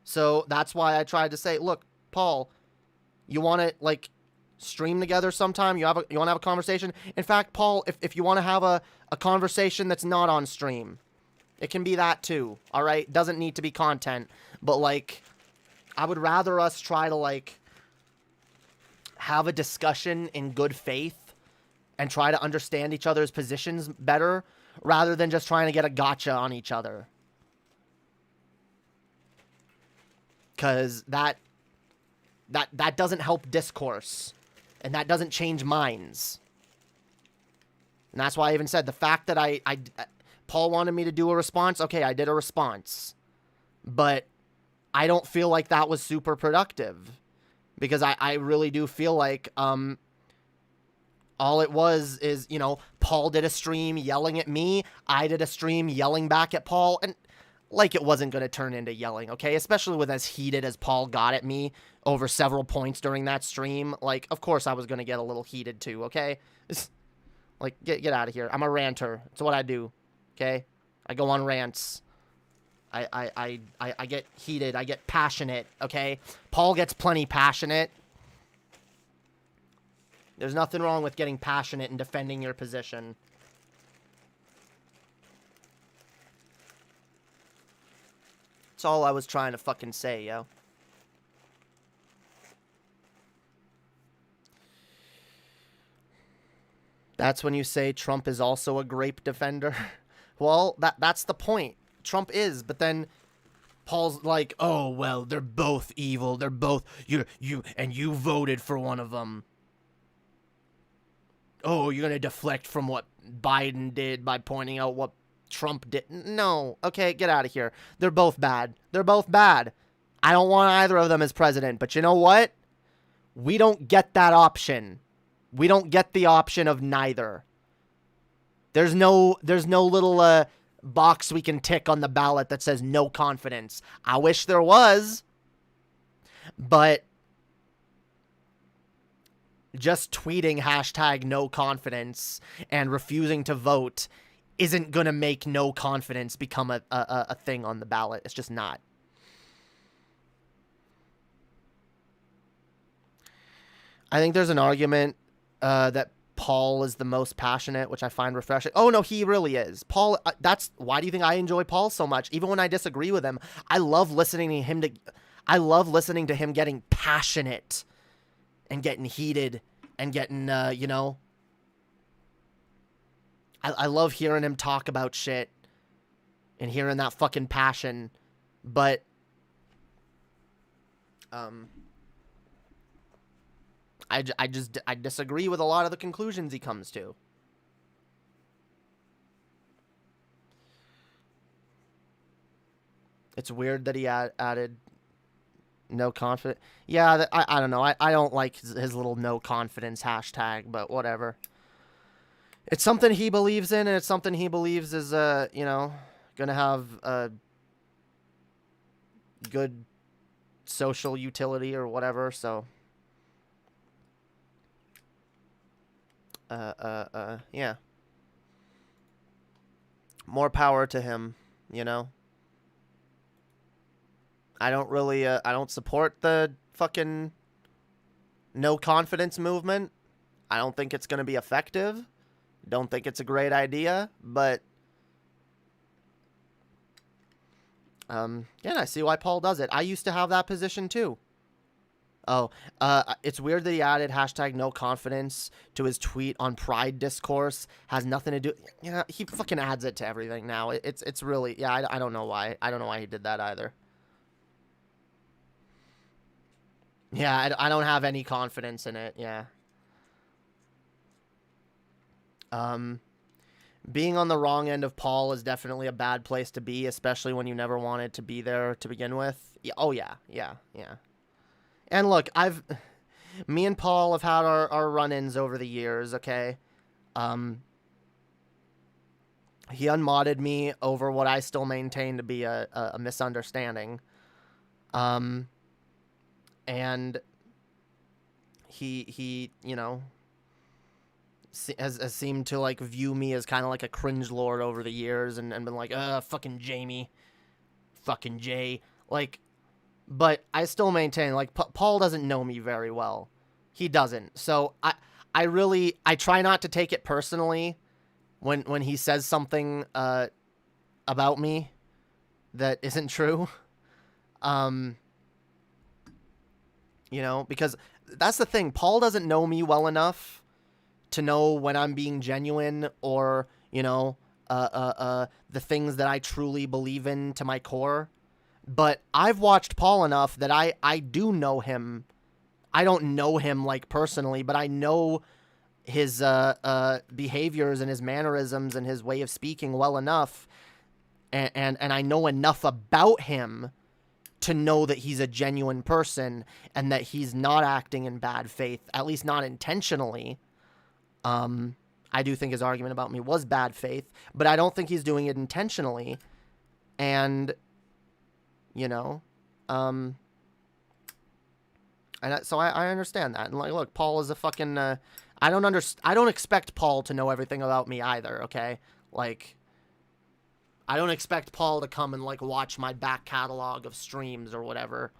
So that's why I tried to say, look, Paul, you want to, like, stream together sometime? You want to have a conversation? In fact, Paul, if you want to have a conversation that's not on stream, it can be that too, all right? Doesn't need to be content, but, like, I would rather us try to, like, have a discussion in good faith and try to understand each other's positions better rather than just trying to get a gotcha on each other. Because that doesn't help discourse, and that doesn't change minds. And that's why I even said the fact that Paul wanted me to do a response. Okay, I did a response. But I don't feel like that was super productive. Because I really do feel like all it was is, you know, Paul did a stream yelling at me. I did a stream yelling back at Paul. And like it wasn't going to turn into yelling, okay? Especially with as heated as Paul got at me over several points during that stream. Like, of course I was going to get a little heated too, okay? Like, get out of here. I'm a ranter. It's what I do, okay? I go on rants. I get heated. I get passionate, okay? Paul gets plenty passionate. There's nothing wrong with getting passionate and defending your position. That's all I was trying to fucking say, yo. That's when you say Trump is also a grape defender. Well, that's the point. Trump is, but then Paul's like, oh, well, they're both evil. They're both, you voted for one of them. Oh, you're going to deflect from what Biden did by pointing out what Trump did. No. Okay, get out of here. They're both bad. They're both bad. I don't want either of them as president, but you know what? We don't get that option. We don't get the option of neither. There's no little box we can tick on the ballot that says no confidence. I wish there was, but just tweeting hashtag no confidence and refusing to vote isn't going to make no confidence become a thing on the ballot. It's just not. I think there's an argument that Paul is the most passionate, which I find refreshing. Oh, no, he really is. Paul, that's why do you think I enjoy Paul so much? Even when I disagree with him, I love listening to him getting passionate and getting heated and getting, you know, I love hearing him talk about shit and hearing that fucking passion, but, I disagree with a lot of the conclusions he comes to. It's weird that he added no confidence. Yeah, I don't know. I don't like his little no confidence hashtag, but whatever. It's something he believes in, and it's something he believes is, you know, gonna have a good social utility or whatever. So, yeah. More power to him, you know. I don't really, I don't support the fucking no confidence movement. I don't think it's gonna be effective. Don't think it's a great idea, but yeah, I see why Paul does it. I used to have that position too. Oh, it's weird that he added hashtag no confidence to his tweet on Pride discourse. Has nothing to do. Yeah, he fucking adds it to everything now. It's really, yeah. I don't know why. I don't know why he did that either. Yeah, I don't have any confidence in it. Yeah. Being on the wrong end of Paul is definitely a bad place to be, especially when you never wanted to be there to begin with. Yeah, oh yeah, yeah, yeah. And look, me and Paul have had our run-ins over the years, okay? He unmodded me over what I still maintain to be a misunderstanding. And he you know, has seemed to, like, view me as kind of like a cringe lord over the years and been like, fucking Jamie, fucking Jay. Like, but I still maintain, like, Paul doesn't know me very well. He doesn't. So I try not to take it personally when he says something about me that isn't true. You know, because that's the thing. Paul doesn't know me well enough to know when I'm being genuine or, you know, the things that I truly believe in to my core. But I've watched Paul enough that I do know him. I don't know him, like, personally, but I know his behaviors and his mannerisms and his way of speaking well enough. And I know enough about him to know that he's a genuine person and that he's not acting in bad faith, at least not intentionally. I do think his argument about me was bad faith, but I don't think he's doing it intentionally. And, you know, and so I understand that. And, like, look, Paul is a fucking, I don't expect Paul to know everything about me either, okay? Like, I don't expect Paul to come and, like, watch my back catalog of streams or whatever.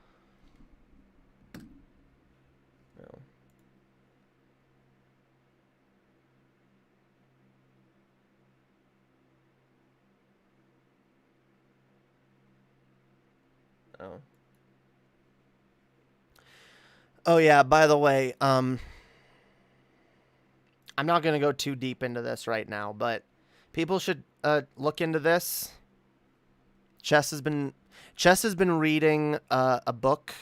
Oh. Oh yeah, by the way, I'm not going to go too deep into this right now, but people should look into this. Chess has been reading a book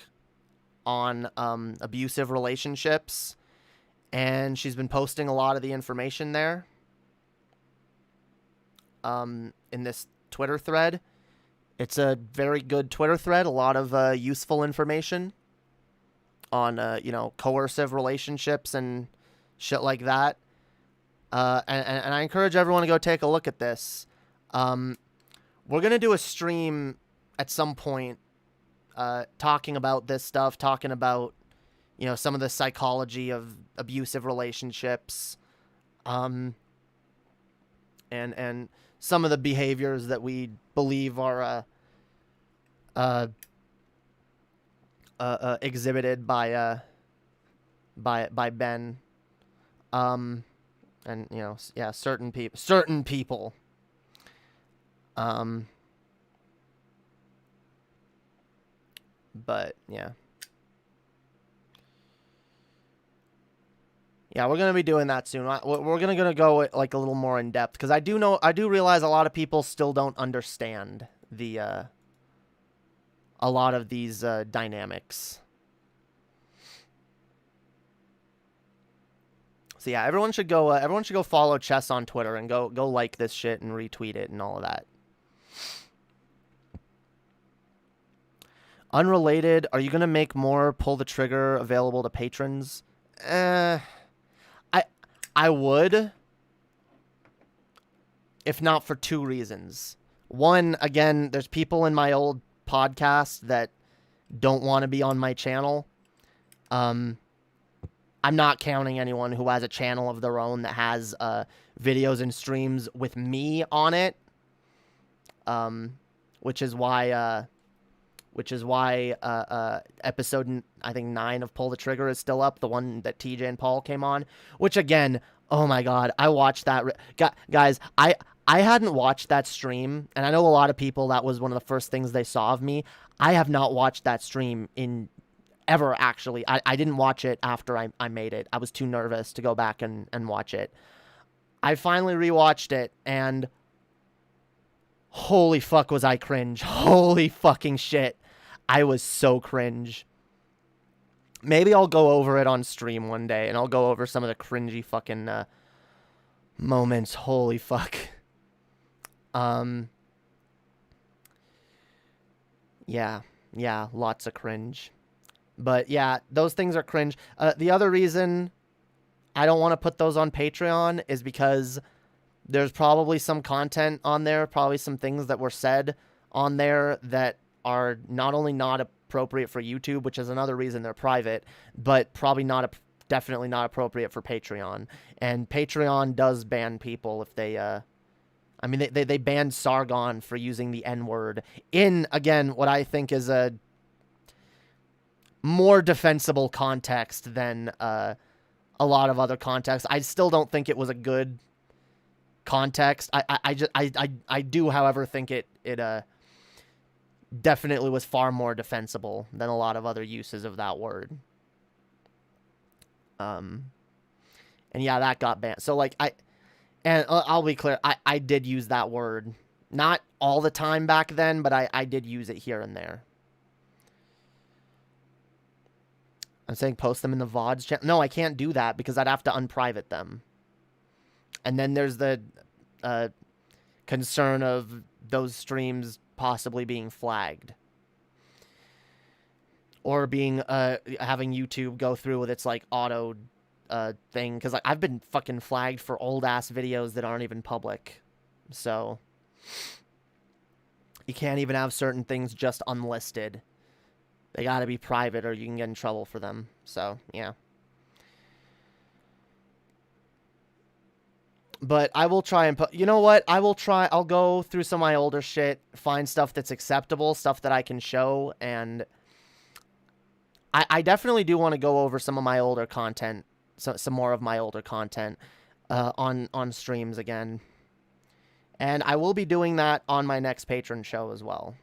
on abusive relationships, and she's been posting a lot of the information there in this Twitter thread. It's a very good Twitter thread, a lot of useful information on, you know, coercive relationships and shit like that. And I encourage everyone to go take a look at this. We're going to do a stream at some point talking about this stuff, talking about, you know, some of the psychology of abusive relationships, and some of the behaviors that we believe are exhibited by Ben, and, you know, yeah, certain people. But yeah. Yeah, we're going to be doing that soon. We're going to go, like, a little more in depth, because I do realize a lot of people still don't understand a lot of these dynamics. So yeah, everyone should go follow Chess on Twitter and go like this shit and retweet it and all of that. Unrelated, are you gonna make more Pull the Trigger available to patrons? I would, if not for two reasons. One, again, there's people in my old podcast that don't want to be on my channel. I'm not counting anyone who has a channel of their own that has videos and streams with me on it. Which is why episode, I think, 9 of Pull the Trigger is still up, the one that TJ and Paul came on, which, again, oh my god, I watched that. Guys, I hadn't watched that stream, and I know a lot of people, that was one of the first things they saw of me. I have not watched that stream in ever, actually. I didn't watch it after I made it. I was too nervous to go back and watch it. I finally rewatched it, and holy fuck was I cringe. Holy fucking shit. I was so cringe. Maybe I'll go over it on stream one day, and I'll go over some of the cringy fucking moments. Holy fuck. Yeah, lots of cringe. But yeah, those things are cringe. The other reason I don't want to put those on Patreon is because there's probably some content on there, probably some things that were said on there that are not only not appropriate for YouTube, which is another reason they're private, but probably definitely not appropriate for Patreon. And Patreon does ban people if they, I mean, they banned Sargon for using the N-word in, again, what I think is a more defensible context than a lot of other contexts. I still don't think it was a good context. I do, however, think it definitely was far more defensible than a lot of other uses of that word. And yeah, that got banned. So like I'll be clear, I did use that word, not all the time back then, but I did use it here and there. I'm saying post them in the VODs channel. No, I can't do that because I'd have to unprivate them. And then there's the concern of those streams possibly being flagged. Or being, having YouTube go through with its, like, auto thing. Because, like, I've been fucking flagged for old-ass videos that aren't even public. So, you can't even have certain things just unlisted. They gotta be private or you can get in trouble for them. So, yeah. But I will try and put... You know what? I'll go through some of my older shit, find stuff that's acceptable, stuff that I can show, and... I definitely do want to go over some of my older content, some more of my older content on streams again. And I will be doing that on my next patron show as well.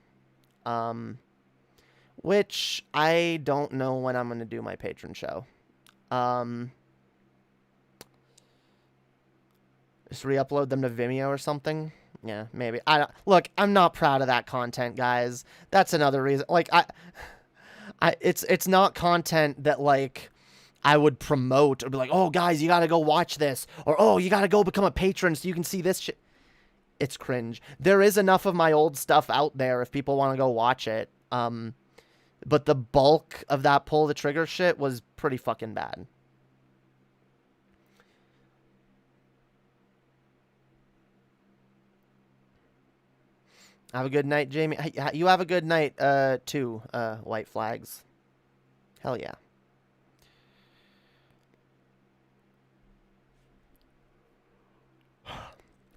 Which I don't know when I'm going to do my patron show. Just re-upload them to Vimeo or something. Yeah, maybe. Look, I'm not proud of that content, guys. That's another reason. Like, it's not content that, like, I would promote or be like, oh, guys, you got to go watch this. Or, oh, you got to go become a patron so you can see this shit. It's cringe. There is enough of my old stuff out there if people want to go watch it. But the bulk of that Pull the Trigger shit was pretty fucking bad. Have a good night, Jamie. You have a good night, too, White Flags. Hell yeah.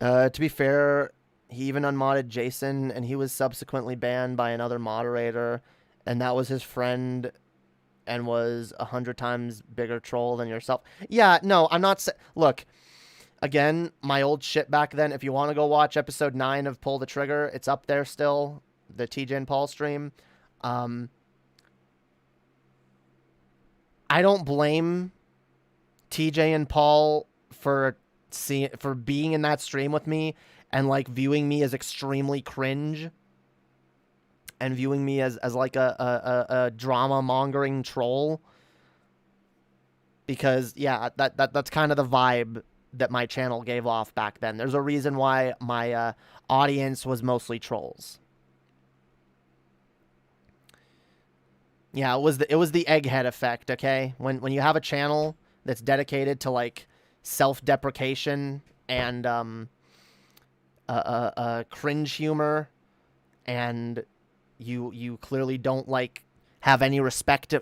To be fair, he even unmodded Jason, and he was subsequently banned by another moderator, and that was his friend, and was 100 times bigger troll than yourself. Yeah, no, I'm not... Look, again, my old shit back then, if you want to go watch episode 9 of Pull the Trigger, it's up there still, the TJ and Paul stream. I don't blame TJ and Paul for being in that stream with me and, like, viewing me as extremely cringe and viewing me as like a drama mongering troll. because yeah, that's kind of the vibe that my channel gave off back then. There's a reason why my audience was mostly trolls. Yeah, it was the egghead effect, okay? When you have a channel that's dedicated to like self-deprecation and cringe humor, and you clearly don't like have any respect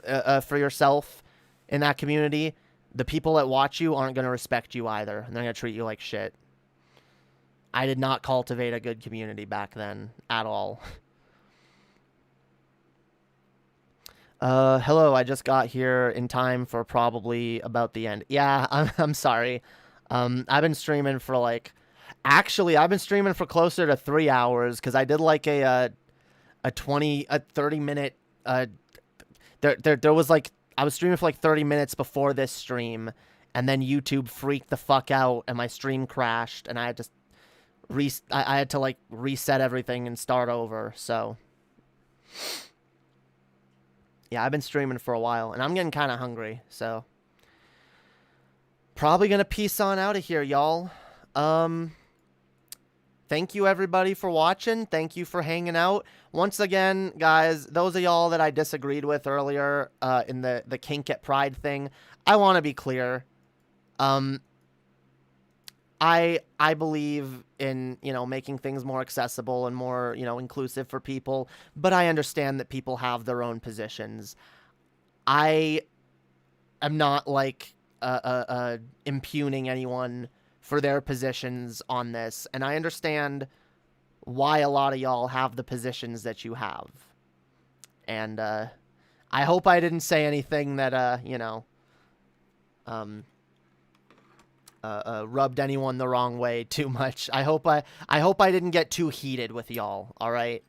for yourself in that community, the people that watch you aren't going to respect you either, and they're going to treat you like shit. I did not cultivate a good community back then at all. Hello, I just got here in time for probably about the end. Yeah, I'm sorry. I've been streaming for like, actually, I've been streaming for closer to 3 hours because I did like a 30 minute, there was like, I was streaming for like 30 minutes before this stream, and then YouTube freaked the fuck out and my stream crashed, and I had to I had to like reset everything and start over. So yeah, I've been streaming for a while, and I'm getting kind of hungry, so probably gonna peace on out of here, y'all. Thank you everybody for watching. Thank you for hanging out. Once again, guys, those of y'all that I disagreed with earlier in the Kink at Pride thing, I want to be clear. I believe in, you know, making things more accessible and more, you know, inclusive for people, but I understand that people have their own positions. I am not like impugning anyone for their positions on this, and I understand why a lot of y'all have the positions that you have. And I hope I didn't say anything that you know, rubbed anyone the wrong way too much. I hope I didn't get too heated with y'all, all right?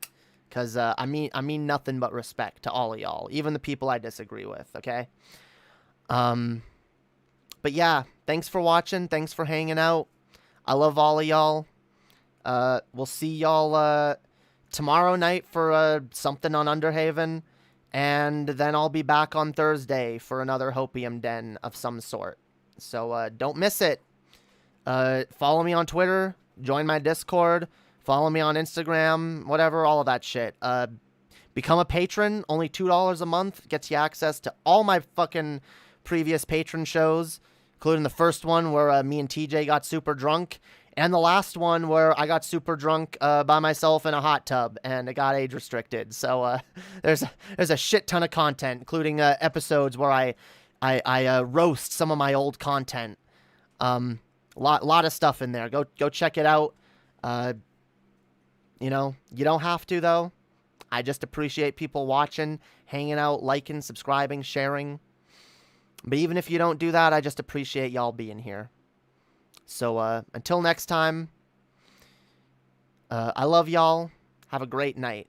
Cuz I mean nothing but respect to all of y'all, even the people I disagree with, okay? But yeah, thanks for watching, thanks for hanging out. I love all of y'all. We'll see y'all tomorrow night for something on Underhaven, and then I'll be back on Thursday for another Hopium Den of some sort. So don't miss it. Follow me on Twitter, join my Discord, follow me on Instagram, whatever, all of that shit. Become a patron, only $2 a month, gets you access to all my fucking previous patron shows, including the first one where me and TJ got super drunk, and the last one where I got super drunk by myself in a hot tub, and it got age restricted. So there's a shit ton of content, including episodes where I roast some of my old content. Lot of stuff in there. Go check it out. You know, you don't have to though. I just appreciate people watching, hanging out, liking, subscribing, sharing. But even if you don't do that, I just appreciate y'all being here. So until next time, I love y'all. Have a great night.